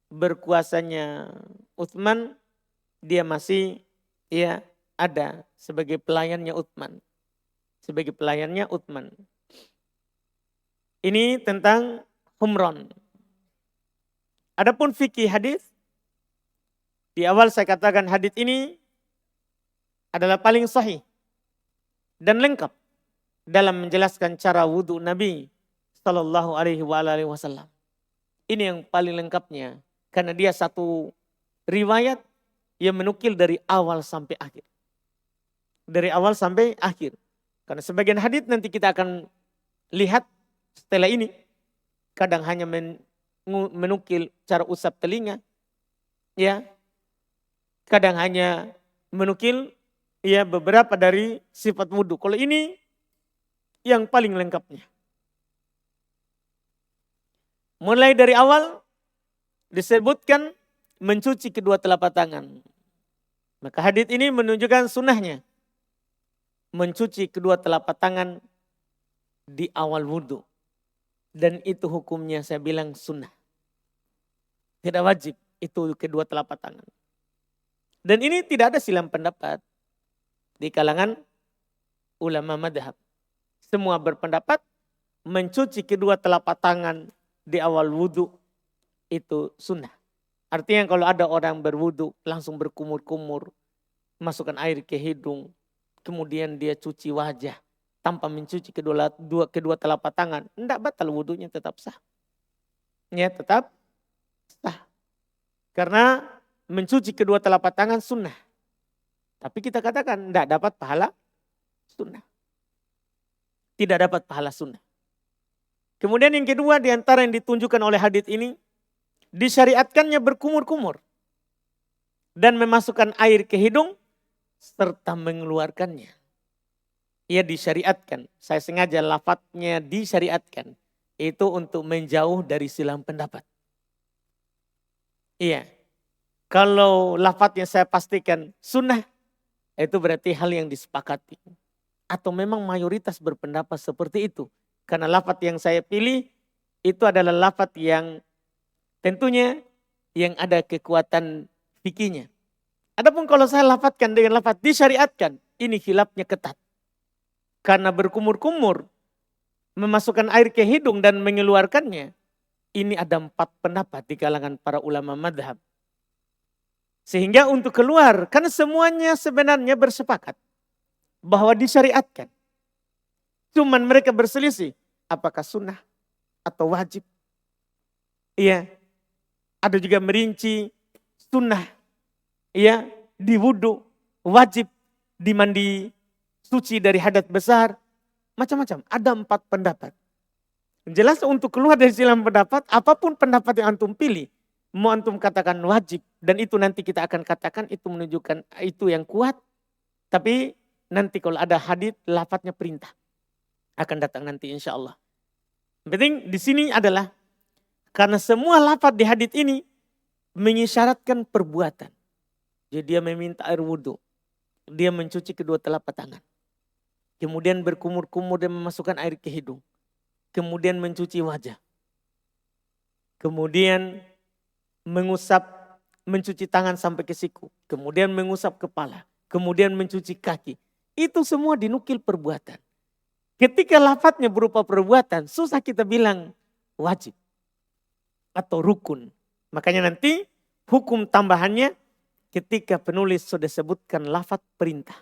berkuasanya Utsman, dia masih ya ada sebagai pelayannya Utsman. Sebagai pelayannya Utsman. Ini tentang Humron. Adapun fikih hadis, di awal saya katakan hadis ini adalah paling sahih dan lengkap dalam menjelaskan cara wudhu Nabi Sallallahu Alaihi Wasallam. Ini yang paling lengkapnya karena dia satu riwayat yang menukil dari awal sampai akhir. Dari awal sampai akhir. Karena sebagian hadits nanti kita akan lihat setelah ini. Kadang hanya menukil cara usap telinga. Ya. Kadang hanya menukil ya beberapa dari sifat wudhu. Kalau ini yang paling lengkapnya. Mulai dari awal disebutkan mencuci kedua telapak tangan. Maka hadits ini menunjukkan sunnahnya. Mencuci kedua telapak tangan di awal wudhu. Dan itu hukumnya saya bilang sunnah. Tidak wajib itu kedua telapak tangan. Dan ini tidak ada silang pendapat di kalangan ulama madhab. Semua berpendapat mencuci kedua telapak tangan di awal wudhu itu sunnah. Artinya kalau ada orang berwudhu langsung berkumur-kumur, masukkan air ke hidung, kemudian dia cuci wajah tanpa mencuci kedua telapak tangan, tidak batal wudhunya, tetap sah. Ya, tetap sah. Karena mencuci kedua telapak tangan sunnah. Tapi kita katakan tidak dapat pahala sunnah. Tidak dapat pahala sunnah. Kemudian yang kedua di antara yang ditunjukkan oleh hadits ini, disyariatkannya berkumur-kumur dan memasukkan air ke hidung serta mengeluarkannya. Ia disyariatkan. Saya sengaja lafadznya disyariatkan. Itu untuk menjauh dari silang pendapat. Iya. Kalau lafadznya saya pastikan sunnah, itu berarti hal yang disepakati. Atau memang mayoritas berpendapat seperti itu. Karena lafadz yang saya pilih itu adalah lafadz yang tentunya yang ada kekuatan fikihnya. Adapun kalau saya lafadzkan dengan lafadz disyariatkan, ini khilafnya ketat. Karena berkumur-kumur, memasukkan air ke hidung dan mengeluarkannya, ini ada 4 pendapat di kalangan para ulama madhab. Sehingga untuk keluar, karena semuanya sebenarnya bersepakat bahwa disyariatkan. Cuman mereka berselisih, apakah sunnah atau wajib. Iya, ada juga merinci sunnah, iya, di wudhu, wajib, di mandi suci dari hadas besar, macam-macam. Ada 4 pendapat. Jelas untuk keluar dari silang pendapat, apapun pendapat yang antum pilih, mau antum katakan wajib, dan itu nanti kita akan katakan itu menunjukkan itu yang kuat, tapi nanti kalau ada hadits, lafadznya perintah. Akan datang nanti insya Allah. Yang penting di sini adalah, karena semua lafadz di hadits ini mengisyaratkan perbuatan. Jadi dia meminta air wudhu. Dia mencuci kedua telapak tangan. Kemudian berkumur-kumur dan memasukkan air ke hidung. Kemudian mencuci wajah. Kemudian mengusap, mencuci tangan sampai ke siku. Kemudian mengusap kepala. Kemudian mencuci kaki. Itu semua dinukil perbuatan. Ketika lafadznya berupa perbuatan, susah kita bilang wajib atau rukun. Makanya nanti hukum tambahannya ketika penulis sudah sebutkan lafadz perintah.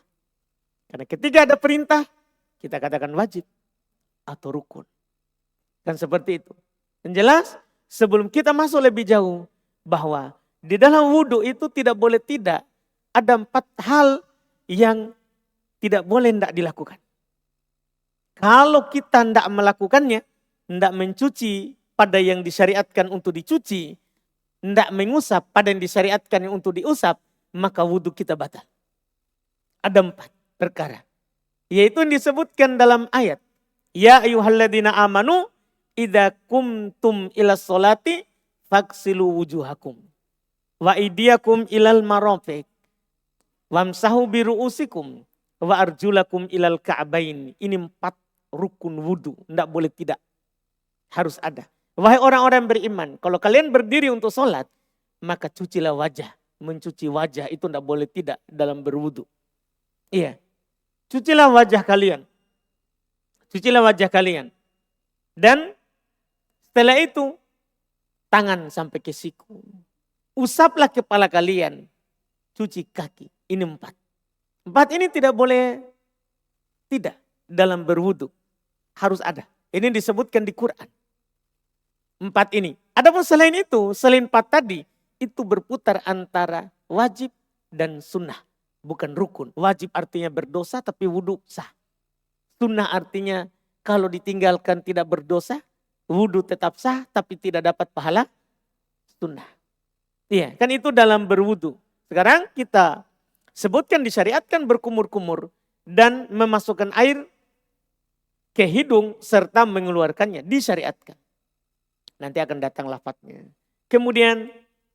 Karena ketika ada perintah, kita katakan wajib atau rukun. Kan seperti itu. Yang jelas, sebelum kita masuk lebih jauh, bahwa di dalam wudhu itu tidak boleh tidak. Ada 4 hal yang tidak boleh tidak dilakukan. Kalau kita tidak melakukannya, tidak mencuci pada yang disyariatkan untuk dicuci, tidak mengusap pada yang disyariatkan untuk diusap, maka wudhu kita batal. Ada 4 perkara. Yaitu yang disebutkan dalam ayat. Ya ayyuhalladzina amanu idza kumtum ila sholati faghsilu wujuhakum wa aydiyakum ilal marafiq wamsahu bi ru'usikum wa arjulakum ilal ka'bain. Ini 4 rukun wudhu. Tidak boleh tidak. Harus ada. Wahai orang-orang beriman, kalau kalian berdiri untuk sholat, maka cucilah wajah. Mencuci wajah itu tidak boleh tidak dalam berwudhu. Iya. Cucilah wajah kalian. Cucilah wajah kalian. Dan setelah itu, tangan sampai ke siku. Usaplah kepala kalian. Cuci kaki. Ini 4. 4 ini tidak boleh tidak dalam berwudhu. Harus ada. Ini disebutkan di Quran. 4 ini. Adapun selain itu, selain 4 tadi, itu berputar antara wajib dan sunnah. bukan rukun. Wajib artinya berdosa tapi wudhu sah. Sunnah artinya kalau ditinggalkan tidak berdosa, wudhu tetap sah tapi tidak dapat pahala sunnah. Iya, kan itu dalam berwudhu. Sekarang kita sebutkan disyariatkan berkumur-kumur dan memasukkan air ke hidung serta mengeluarkannya, disyariatkan. Nanti akan datang lafadznya. Kemudian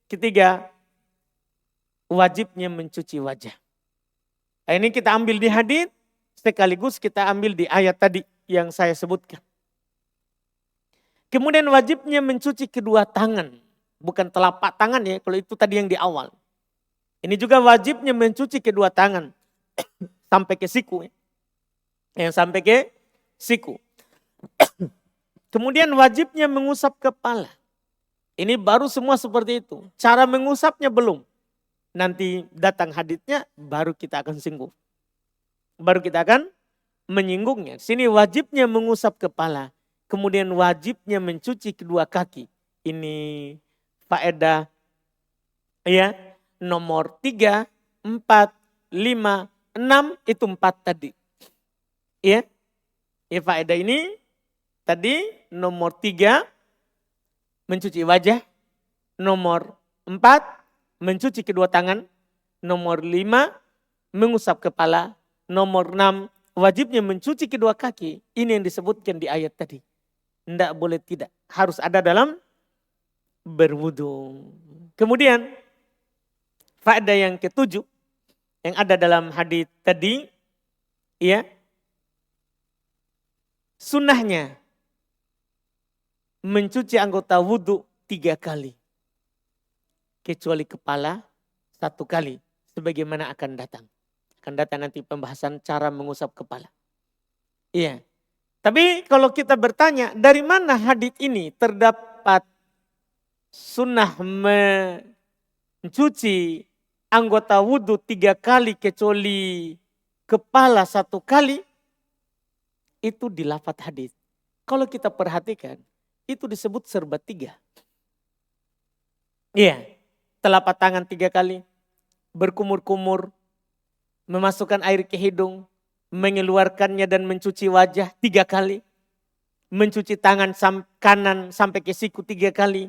ketiga, wajibnya mencuci wajah. Nah, ini kita ambil di hadits sekaligus kita ambil di ayat tadi yang saya sebutkan. Kemudian wajibnya mencuci kedua tangan. Bukan telapak tangan ya, kalau itu tadi yang di awal. Ini juga wajibnya mencuci kedua tangan. Sampai ke siku. Yang sampai ke siku. Kemudian wajibnya mengusap kepala. Ini baru semua seperti itu. Cara mengusapnya belum. Nanti datang haditsnya baru kita akan singgung. Baru kita akan menyinggungnya. Sini wajibnya mengusap kepala. Kemudian wajibnya mencuci kedua kaki. Ini faedah ya, nomor 3, 4, 5, 6 itu 4 tadi. Ya. Ya faedah ini tadi nomor 3 mencuci wajah, nomor 4 mencuci kedua tangan, nomor 5 mengusap kepala, nomor 6 wajibnya mencuci kedua kaki. Ini yang disebutkan di ayat tadi. Tidak boleh tidak, harus ada dalam berwudu. Kemudian faedah yang ke-7 yang ada dalam hadis tadi, ya, sunnahnya mencuci anggota wudu 3 kali. Kecuali kepala 1 kali. Sebagaimana akan datang. Akan datang nanti pembahasan cara mengusap kepala. Iya. Tapi kalau kita bertanya dari mana hadis ini terdapat sunnah mencuci anggota wudu 3 kali kecuali kepala 1 kali. Itu di lafadz hadis. Kalau kita perhatikan itu disebut serba 3. Iya. Telapak tangan 3 kali. Berkumur-kumur. Memasukkan air ke hidung. Mengeluarkannya dan mencuci wajah 3 kali. Mencuci tangan kanan sampai ke siku 3 kali.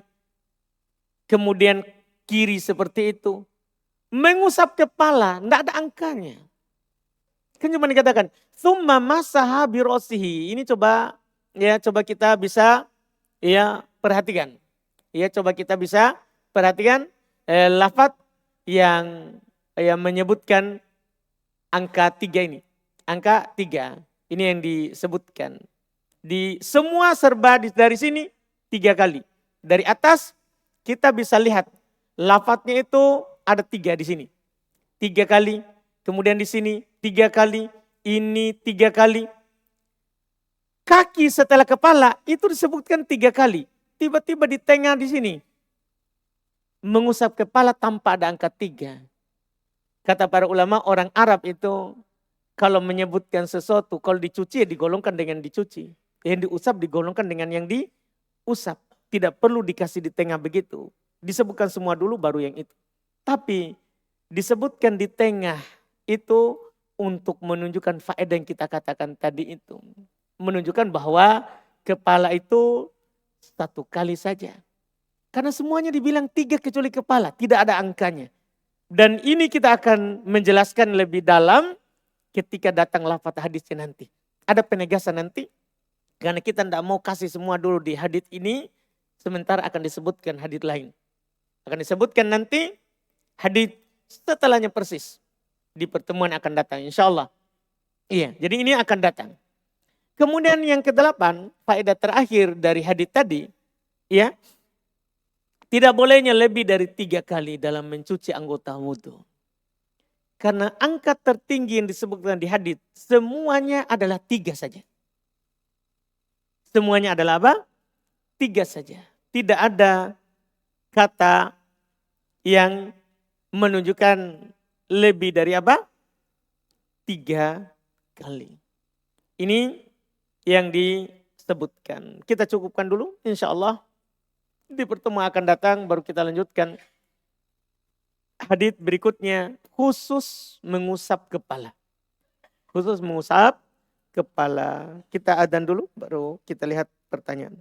Kemudian kiri seperti itu. Mengusap kepala, tidak ada angkanya. Kan cuma dikatakan, "Tsumma masaha birosihi." Ini coba kita bisa ya perhatikan. Ya coba kita bisa perhatikan lafadz yang menyebutkan angka 3 ini. Angka 3. Ini yang disebutkan. Di semua serba dari sini 3 kali. Dari atas kita bisa lihat lafadznya itu ada 3 di sini. 3 kali. Kemudian di sini 3 kali. Ini 3 kali. Kaki setelah kepala itu disebutkan 3 kali. Tiba-tiba di tengah di sini. Mengusap kepala tanpa ada angka 3. Kata para ulama orang Arab itu kalau menyebutkan sesuatu, kalau dicuci ya digolongkan dengan dicuci. Yang diusap digolongkan dengan yang diusap. Tidak perlu dikasih di tengah begitu. Disebutkan semua dulu baru yang itu. Tapi disebutkan di tengah itu untuk menunjukkan faedah yang kita katakan tadi itu. Menunjukkan bahwa kepala itu 1 kali saja. Karena semuanya dibilang 3 kecuali kepala. Tidak ada angkanya. Dan ini kita akan menjelaskan lebih dalam ketika datang lafadz hadisnya nanti. Ada penegasan nanti. Karena kita tidak mau kasih semua dulu di hadis ini. Sementara akan disebutkan hadis lain. Akan disebutkan nanti hadis setelahnya persis. Di pertemuan akan datang insya Allah. Iya, jadi ini akan datang. Kemudian yang ke-8, faedah terakhir dari hadis tadi. Ya, tidak bolehnya lebih dari 3 kali dalam mencuci anggota wudu. Karena angka tertinggi yang disebutkan di hadis semuanya adalah 3 saja. Semuanya adalah apa? 3 saja. Tidak ada kata yang menunjukkan lebih dari apa? 3 kali. Ini yang disebutkan. Kita cukupkan dulu insya Allah. Di pertemuan akan datang baru kita lanjutkan hadits berikutnya khusus mengusap kepala. Khusus mengusap kepala. Kita adzan dulu baru kita lihat pertanyaan.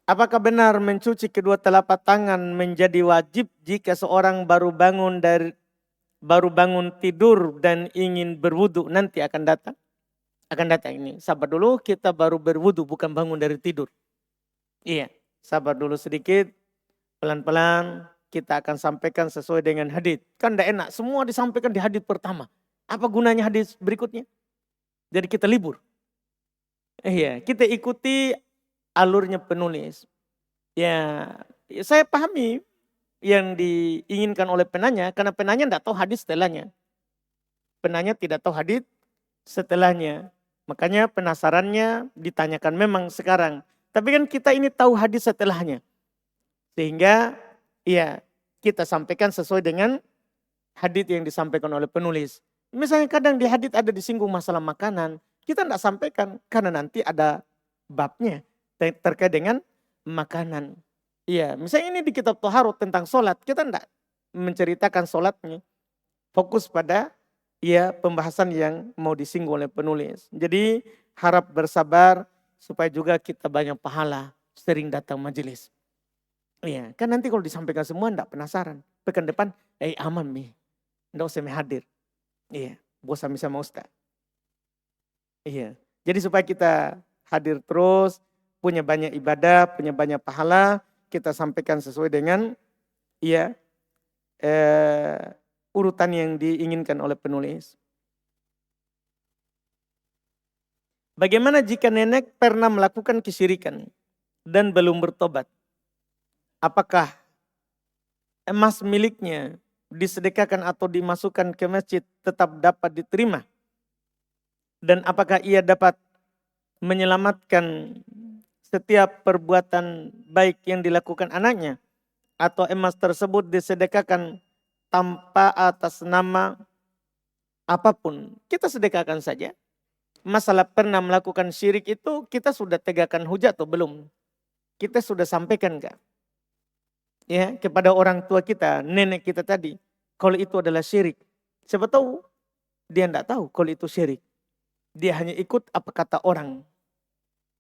Apakah benar mencuci kedua telapak tangan menjadi wajib jika seorang baru bangun tidur dan ingin berwudu? Nanti akan datang. Akan datang ini. Sabar dulu, kita baru berwudu bukan bangun dari tidur. Iya, sabar dulu sedikit. Pelan-pelan kita akan sampaikan sesuai dengan hadits. Kan tidak enak, semua disampaikan di hadits pertama. Apa gunanya hadits berikutnya? Jadi kita libur. Iya, kita ikuti alurnya penulis. Ya, saya pahami yang diinginkan oleh penanya, karena penanya tidak tahu hadis setelahnya. Penanya tidak tahu hadis setelahnya. Makanya penasarannya ditanyakan memang sekarang. Tapi kan kita ini tahu hadis setelahnya. Sehingga ya kita sampaikan sesuai dengan hadis yang disampaikan oleh penulis. Misalnya kadang di hadis ada disinggung masalah makanan. Kita tidak sampaikan karena nanti ada babnya terkait dengan makanan. Iya, misalnya ini di kitab Thaharah tentang sholat, kita tidak menceritakan sholatnya. Fokus pada ya pembahasan yang mau disinggung oleh penulis. Jadi harap bersabar supaya juga kita banyak pahala sering datang majelis. Iya, kan nanti kalau disampaikan semua tidak penasaran. Pekan depan, aman nih, tidak usah hadir. Iya, bosan sama Ustaz. Iya, jadi supaya kita hadir terus, punya banyak ibadah, punya banyak pahala, kita sampaikan sesuai dengan ya urutan yang diinginkan oleh penulis. Bagaimana jika nenek pernah melakukan kesyirikan dan belum bertobat? Apakah emas miliknya disedekahkan atau dimasukkan ke masjid tetap dapat diterima? Dan apakah ia dapat menyelamatkan setiap perbuatan baik yang dilakukan anaknya? Atau emas tersebut disedekahkan tanpa atas nama apapun? Kita sedekahkan saja. Masalah pernah melakukan syirik itu kita sudah tegakkan hujah atau belum? Kita sudah sampaikan enggak? Ya, kepada orang tua kita, nenek kita tadi. Kalau itu adalah syirik. Siapa tahu dia tidak tahu kalau itu syirik. Dia hanya ikut apa kata orang.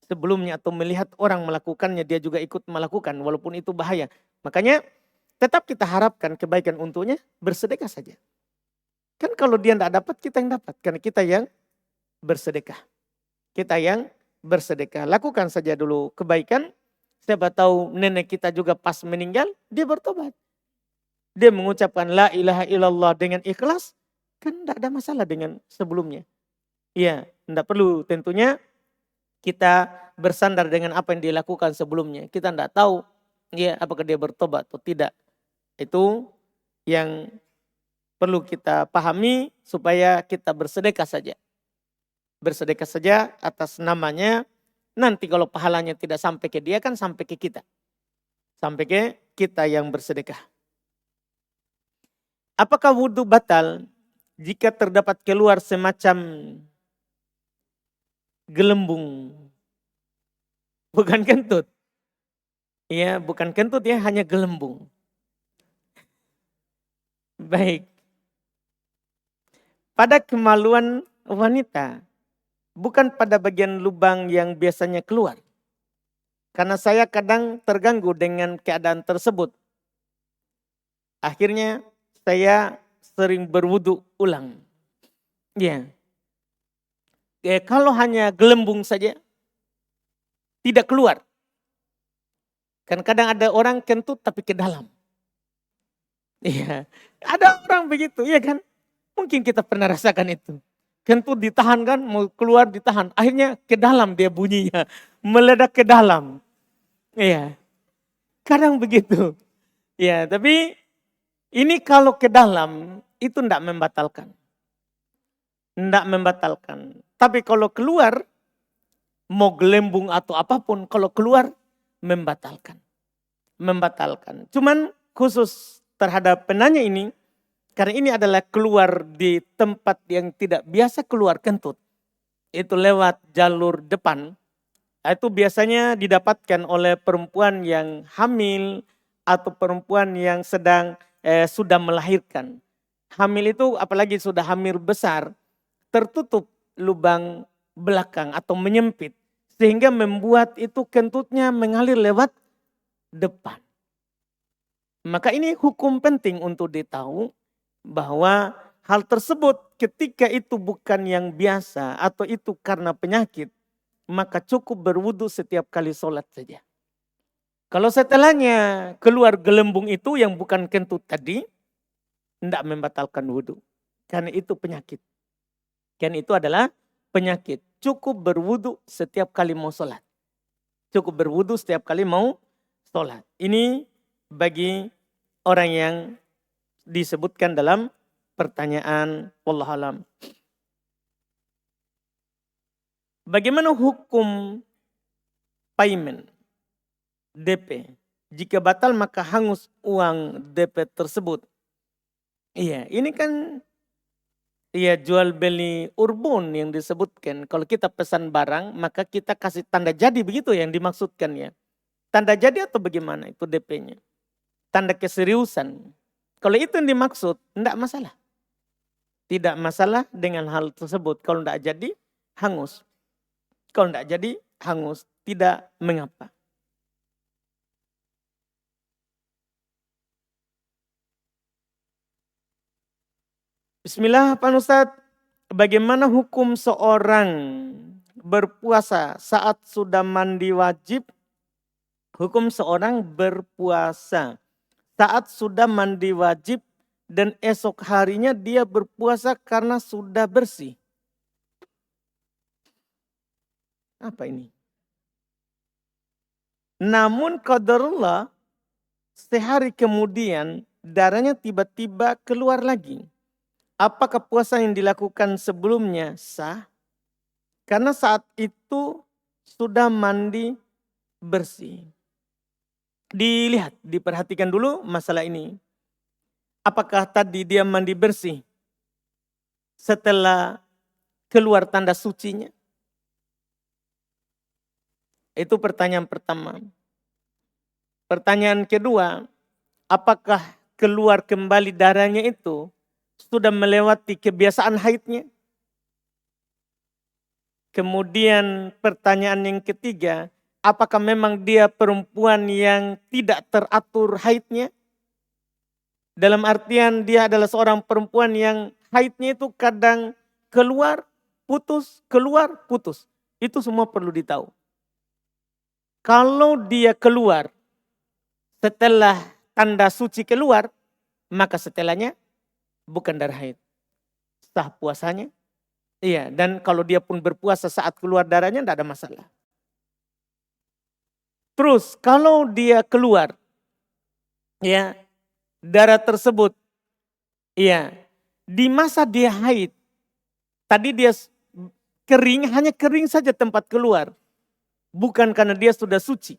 Sebelumnya atau melihat orang melakukannya, dia juga ikut melakukan walaupun itu bahaya. Makanya tetap kita harapkan kebaikan untuknya, bersedekah saja. Kan kalau dia tidak dapat, kita yang dapat. Karena kita yang bersedekah. Kita yang bersedekah. Lakukan saja dulu kebaikan. Siapa tahu nenek kita juga pas meninggal, dia bertobat. Dia mengucapkan la ilaha illallah dengan ikhlas, kan tidak ada masalah dengan sebelumnya. Iya, tidak perlu tentunya kita bersandar dengan apa yang dilakukan sebelumnya. Kita tidak tahu ya apakah dia bertobat atau tidak. Itu yang perlu kita pahami supaya kita bersedekah saja. Bersedekah saja atas namanya. Nanti kalau pahalanya tidak sampai ke dia kan sampai ke kita. Sampai ke kita yang bersedekah. Apakah wudhu batal jika terdapat keluar semacam gelembung? Bukan kentut. Ya, bukan kentut ya, hanya gelembung. Baik. Pada kemaluan wanita, bukan pada bagian lubang yang biasanya keluar. Karena saya kadang terganggu dengan keadaan tersebut. Akhirnya saya sering berwudu ulang. Ya. Kalau hanya gelembung saja, tidak keluar. Kan kadang ada orang kentut tapi ke dalam. Iya, ada orang begitu, iya kan? Mungkin kita pernah rasakan itu. Kentut ditahan kan, mau keluar ditahan. Akhirnya ke dalam dia bunyinya, meledak ke dalam. Iya, kadang begitu. Ya, tapi ini kalau ke dalam itu tidak membatalkan. Tidak membatalkan. Tapi kalau keluar, mau gelembung atau apapun, kalau keluar membatalkan. Membatalkan. Cuman khusus terhadap penanya ini, karena ini adalah keluar di tempat yang tidak biasa keluar kentut. Itu lewat jalur depan. Itu biasanya didapatkan oleh perempuan yang hamil atau perempuan yang sedang sudah melahirkan. Hamil itu apalagi sudah hamil besar, tertutup lubang belakang atau menyempit. Sehingga membuat itu kentutnya mengalir lewat depan. Maka ini hukum penting untuk ditahu bahwa hal tersebut ketika itu bukan yang biasa atau itu karena penyakit, maka cukup berwudu setiap kali sholat saja. Kalau setelahnya keluar gelembung itu yang bukan kentut tadi, tidak membatalkan wudu. Karena itu penyakit. Karena itu adalah penyakit. Cukup berwudu setiap kali mau sholat. Cukup berwudu setiap kali mau sholat. Ini bagi orang yang disebutkan dalam pertanyaan wallahualam. Bagaimana hukum payment DP? Jika batal maka hangus uang DP tersebut. Iya, ini kan jual beli urban yang disebutkan. Kalau kita pesan barang maka kita kasih tanda jadi, begitu yang dimaksudkan ya. Tanda jadi atau bagaimana itu DP-nya? Tanda keseriusan. Kalau itu yang dimaksud, tidak masalah. Tidak masalah dengan hal tersebut. Kalau tidak jadi, hangus. Kalau tidak jadi, hangus. Tidak mengapa. Bismillah, Pak Ustadz. Bagaimana hukum seorang berpuasa saat sudah mandi wajib? Hukum seorang berpuasa saat sudah mandi wajib dan esok harinya dia berpuasa karena sudah bersih. Apa ini? Namun qadarullah sehari kemudian darahnya tiba-tiba keluar lagi. Apakah puasa yang dilakukan sebelumnya sah? Karena saat itu sudah mandi bersih. Dilihat, diperhatikan dulu masalah ini. Apakah tadi dia mandi bersih setelah keluar tanda sucinya? Itu pertanyaan pertama. Pertanyaan kedua, apakah keluar kembali darahnya itu sudah melewati kebiasaan haidnya? Kemudian pertanyaan yang ketiga, apakah memang dia perempuan yang tidak teratur haidnya? Dalam artian dia adalah seorang perempuan yang haidnya itu kadang keluar, putus, keluar, putus. Itu semua perlu ditahu. Kalau dia keluar setelah tanda suci keluar, maka setelahnya bukan darah haid. Sah puasanya. Iya, dan kalau dia pun berpuasa saat keluar darahnya tidak ada masalah. Terus kalau dia keluar, ya darah tersebut, ya di masa dia haid, tadi dia kering, hanya kering saja tempat keluar, bukan karena dia sudah suci.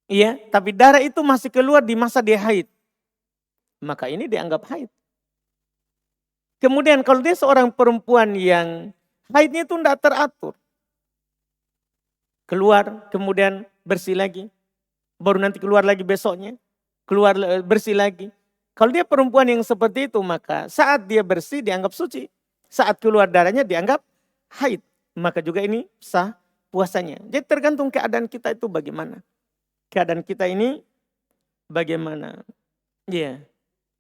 Iya, tapi darah itu masih keluar di masa dia haid, maka ini dianggap haid. Kemudian kalau dia seorang perempuan yang haidnya itu tidak teratur, keluar kemudian bersih lagi, baru nanti keluar lagi besoknya, keluar bersih lagi. Kalau dia perempuan yang seperti itu maka saat dia bersih dianggap suci, saat keluar darahnya dianggap haid, maka juga ini sah puasanya. Jadi tergantung keadaan kita itu bagaimana. Keadaan kita ini bagaimana. Iya,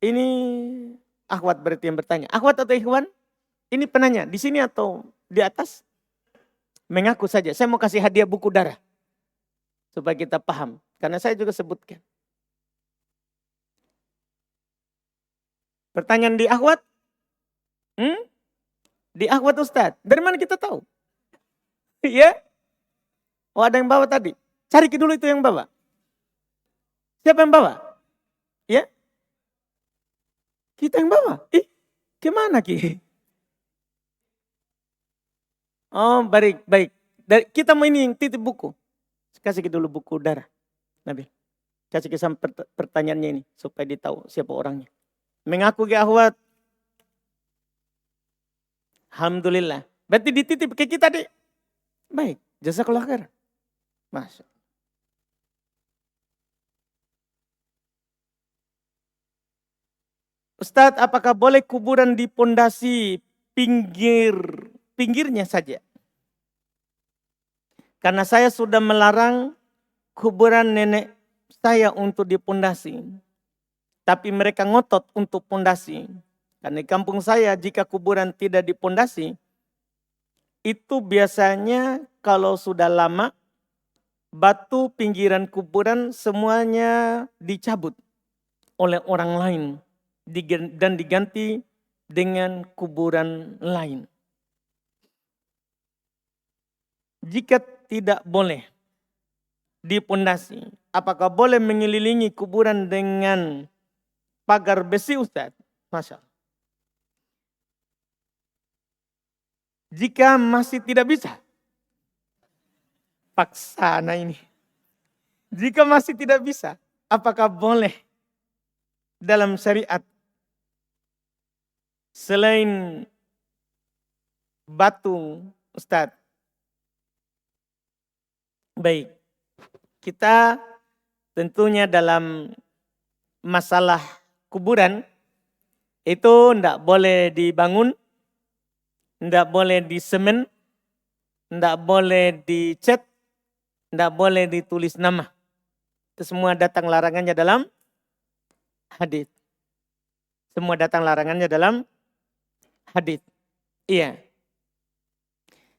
ini akhwat berarti yang bertanya. Akhwat atau ikhwan? Ini penanya di sini atau di atas? Mengaku saja. Saya mau kasih hadiah buku darah. Supaya kita paham. Karena saya juga sebutkan. Pertanyaan di akhwat? Di akhwat Ustadz. Dari mana kita tahu? Iya? Oh ada yang bawa tadi. Cari dulu itu yang bawa. Siapa yang bawa? Ya? Kita yang bawa. Kemana Ki? Oh baik, baik. Kita mau ini yang titip buku. Kasih dulu buku darah. Nabil. Kasih sampai pertanyaannya ini. Supaya dia tahu siapa orangnya. Mengaku ke akhwat. Alhamdulillah. Berarti dititip ke kita deh. Baik, jazakallah khair. Masya. Ustadz, apakah boleh kuburan di pondasi pinggirnya saja? Karena saya sudah melarang kuburan nenek saya untuk dipondasi. Tapi mereka ngotot untuk pondasi. Karena di kampung saya jika kuburan tidak dipondasi, itu biasanya kalau sudah lama, batu pinggiran kuburan semuanya dicabut oleh orang lain. Dan diganti dengan kuburan lain. Jika tidak boleh dipondasi, apakah boleh mengelilingi kuburan dengan pagar besi, Ustaz? Masya Allah. Jika masih tidak bisa, paksana ini. Jika masih tidak bisa, apakah boleh dalam syariat selain batu, Ustaz? Baik, kita tentunya dalam masalah kuburan itu tidak boleh dibangun, tidak boleh disemen, tidak boleh dicat, tidak boleh ditulis nama. Itu semua datang larangannya dalam hadis. Semua datang larangannya dalam hadis. Iya.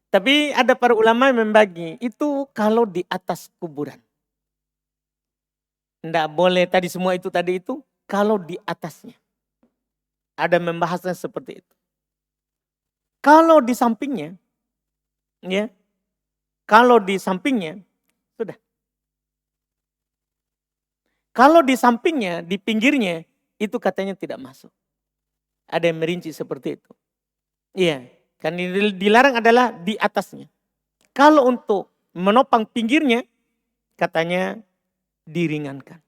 Tapi ada para ulama yang membagi itu kalau di atas kuburan. Tidak boleh tadi semua itu tadi itu kalau di atasnya. Ada membahasnya seperti itu. Kalau di sampingnya, ya, kalau di sampingnya sudah. Kalau di sampingnya, di pinggirnya itu katanya tidak masuk. Ada yang merinci seperti itu. Iya, kan dilarang adalah di atasnya. Kalau untuk menopang pinggirnya, katanya diringankan.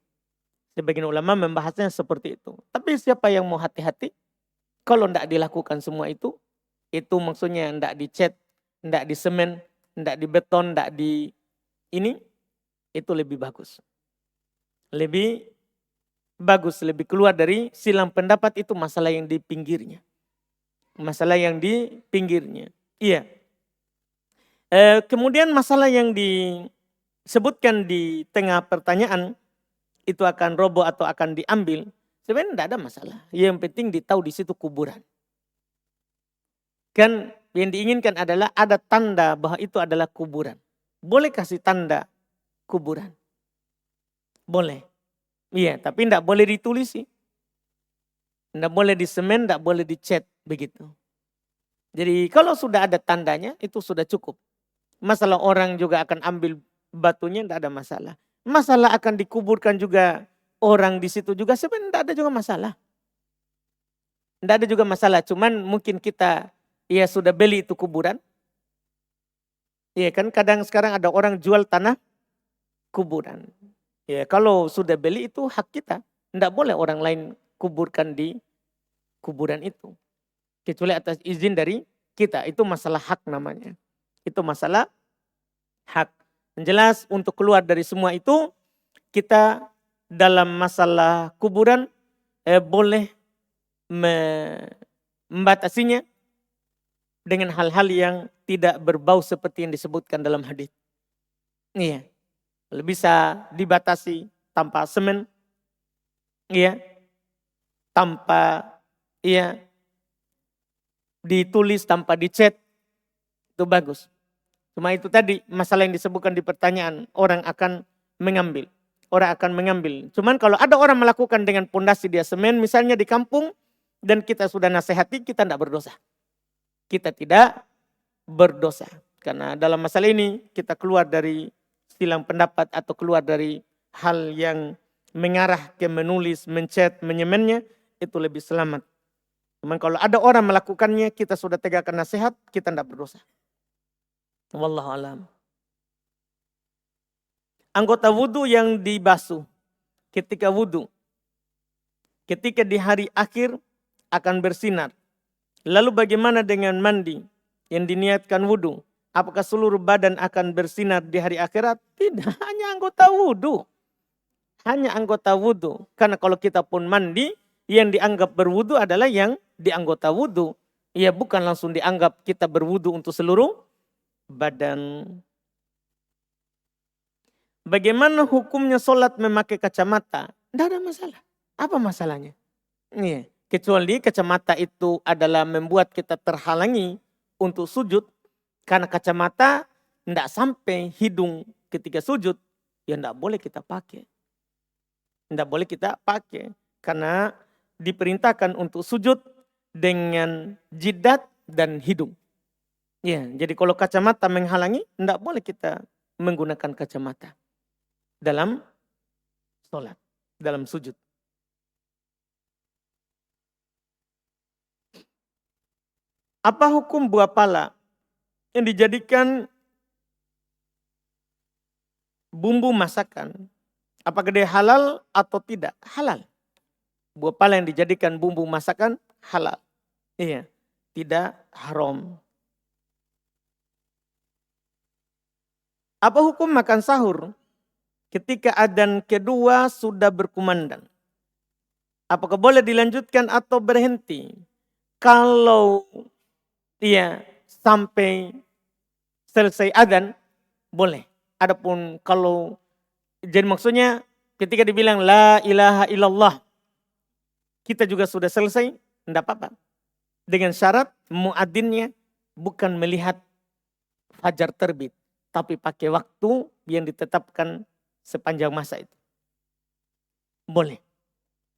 Sebagian ulama membahasnya seperti itu. Tapi siapa yang mau hati-hati, kalau tidak dilakukan semua itu maksudnya tidak dicat, tidak disemen, tidak dibeton, tidak di ini, itu lebih bagus. Lebih bagus, lebih keluar dari silang pendapat itu masalah yang di pinggirnya. Masalah yang di pinggirnya. Iya. Kemudian masalah yang disebutkan di tengah pertanyaan, itu akan roboh atau akan diambil, sebenarnya tidak ada masalah. Yang penting ditahu di situ kuburan. Kan yang diinginkan adalah ada tanda bahwa itu adalah kuburan. Boleh kasih tanda kuburan. Boleh. Iya, tapi tidak boleh ditulisi. Tidak boleh disemen, tidak boleh dicat begitu. Jadi kalau sudah ada tandanya itu sudah cukup. Masalah orang juga akan ambil batunya tidak ada masalah. Masalah akan dikuburkan juga orang di situ juga sebenarnya tidak ada juga masalah. Tidak ada juga masalah, cuman mungkin kita ya sudah beli itu kuburan. Iya kan kadang sekarang ada orang jual tanah kuburan. Ya kalau sudah beli itu hak kita. Tidak boleh orang lain kuburkan di kuburan itu. Kecuali atas izin dari kita. Itu masalah hak namanya. Itu masalah hak. Yang jelas untuk keluar dari semua itu kita dalam masalah kuburan boleh membatasinya dengan hal-hal yang tidak berbau seperti yang disebutkan dalam hadis. Iya. Bisa dibatasi tanpa semen. Iya. Tanpa ditulis, tanpa dicat. Itu bagus. Cuma itu tadi masalah yang disebutkan di pertanyaan, orang akan mengambil. Orang akan mengambil. Cuman kalau ada orang melakukan dengan pondasi dia semen misalnya di kampung dan kita sudah nasihati, kita tidak berdosa. Kita tidak berdosa. Karena dalam masalah ini kita keluar dari silang pendapat atau keluar dari hal yang mengarah ke menulis, mencet, menyemennya, itu lebih selamat. Cuman kalau ada orang melakukannya, kita sudah tegakkan nasihat, kita tidak berdosa. Wallahu a'lam. Anggota wudhu yang dibasuh ketika wudhu, ketika di hari akhir akan bersinar. Lalu bagaimana dengan mandi yang diniatkan wudhu? Apakah seluruh badan akan bersinar di hari akhirat? Tidak, hanya anggota wudhu. Hanya anggota wudhu. Karena kalau kita pun mandi, yang dianggap berwudhu adalah yang di anggota wudhu. Ya bukan langsung dianggap kita berwudhu untuk seluruh badan. Bagaimana hukumnya sholat memakai kacamata? Tidak ada masalah. Apa masalahnya? Iya. Kecuali kacamata itu adalah membuat kita terhalangi untuk sujud. Karena kacamata tidak sampai hidung ketika sujud. Ya tidak boleh kita pakai. Tidak boleh kita pakai. Karena diperintahkan untuk sujud dengan jidat dan hidung. Ya, jadi kalau kacamata menghalangi, tidak boleh kita menggunakan kacamata dalam sholat, dalam sujud. Apa hukum buah pala yang dijadikan bumbu masakan? Apakah dia halal atau tidak? Halal. Buah pala yang dijadikan bumbu masakan halal. Iya, tidak haram. Apa hukum makan sahur ketika adzan kedua sudah berkumandang? Apakah boleh dilanjutkan atau berhenti? Kalau sampai selesai adzan, boleh. Adapun kalau, jadi maksudnya ketika dibilang la ilaha illallah, kita juga sudah selesai, tidak apa-apa. Dengan syarat muadzinnya bukan melihat fajar terbit, tapi pakai waktu yang ditetapkan sepanjang masa itu. Boleh.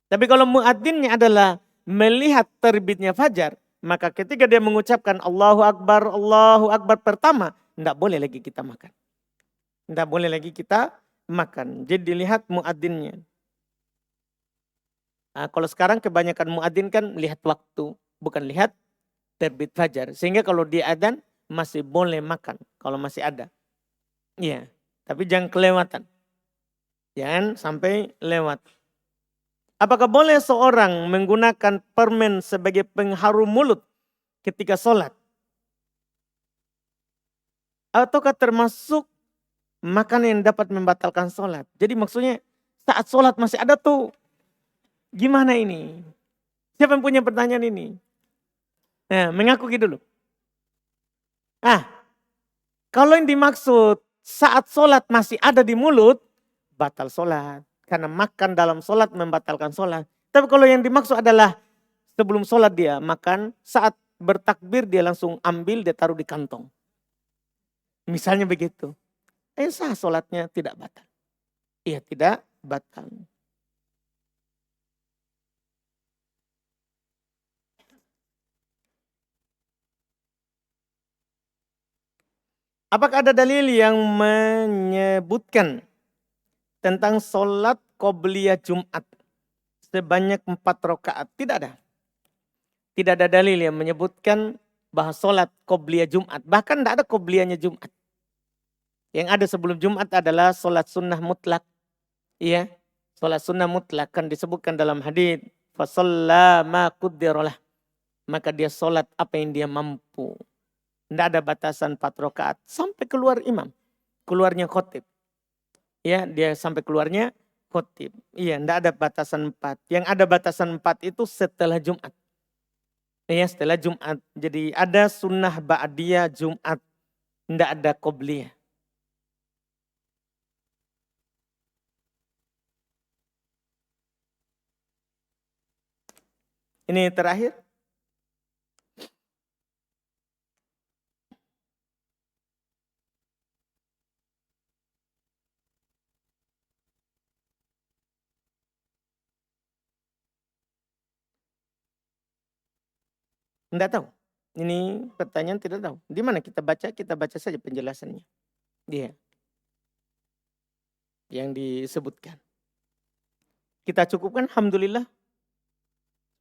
Tapi kalau muadzinnya adalah melihat terbitnya fajar, maka ketika dia mengucapkan Allahu Akbar pertama, tidak boleh lagi kita makan. Tidak boleh lagi kita makan. Jadi dilihat muadzinnya. Nah, kalau sekarang kebanyakan muadzin kan lihat waktu, bukan lihat terbit fajar. Sehingga kalau dia adzan masih boleh makan kalau masih ada. Iya, tapi jangan kelewatan. Jangan sampai lewat. Apakah boleh seorang menggunakan permen sebagai pengharum mulut ketika sholat? Ataukah termasuk makanan yang dapat membatalkan sholat? Jadi maksudnya saat sholat masih ada tuh. Gimana ini? Siapa yang punya pertanyaan ini? Nah, mengaku gitu dulu. Kalau yang dimaksud saat sholat masih ada di mulut, batal sholat. Karena makan dalam sholat membatalkan sholat. Tapi kalau yang dimaksud adalah sebelum sholat dia makan, saat bertakbir dia langsung ambil, dia taruh di kantong. Misalnya begitu. Sah sholatnya tidak batal. Iya, tidak batal. Apakah ada dalil yang menyebutkan tentang sholat qobliyah Jumat sebanyak 4 rakaat? Tidak ada. Tidak ada dalil yang menyebutkan bahwa sholat qobliyah Jumat. Bahkan tidak ada qobliyahnya Jumat. Yang ada sebelum Jumat adalah sholat sunnah mutlak. Iya, sholat sunnah mutlak kan disebutkan dalam hadits. Fasalla ma quddirolah. Maka dia sholat apa yang dia mampu. Tidak ada batasan 4 rakaat sampai keluar imam. Keluarnya khotib. Ya, dia sampai keluarnya khotib. Iya, tidak ada batasan 4. Yang ada batasan 4 itu setelah Jumat. Ya, setelah Jumat. Jadi ada sunnah ba'diyah Jumat. Tidak ada qobliyah. Ini terakhir. Tidak tahu. Ini pertanyaan tidak tahu. Di mana kita baca saja penjelasannya. Dia yang disebutkan. Kita cukupkan, alhamdulillah.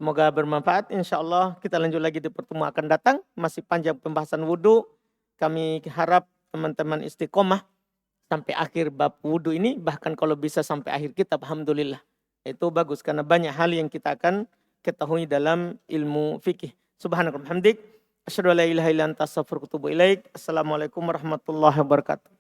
Semoga bermanfaat. Insya Allah kita lanjut lagi di pertemuan akan datang. Masih panjang pembahasan wudhu. Kami harap teman-teman istiqomah sampai akhir bab wudhu ini. Bahkan kalau bisa sampai akhir kitab, alhamdulillah. Itu bagus karena banyak hal yang kita akan ketahui dalam ilmu fikih. Subhanakallahumma hamdik, asyhadu an la ilaha illa anta astaghfiruka wa atubu ilaik. Assalamualaikum warahmatullahi wabarakatuh.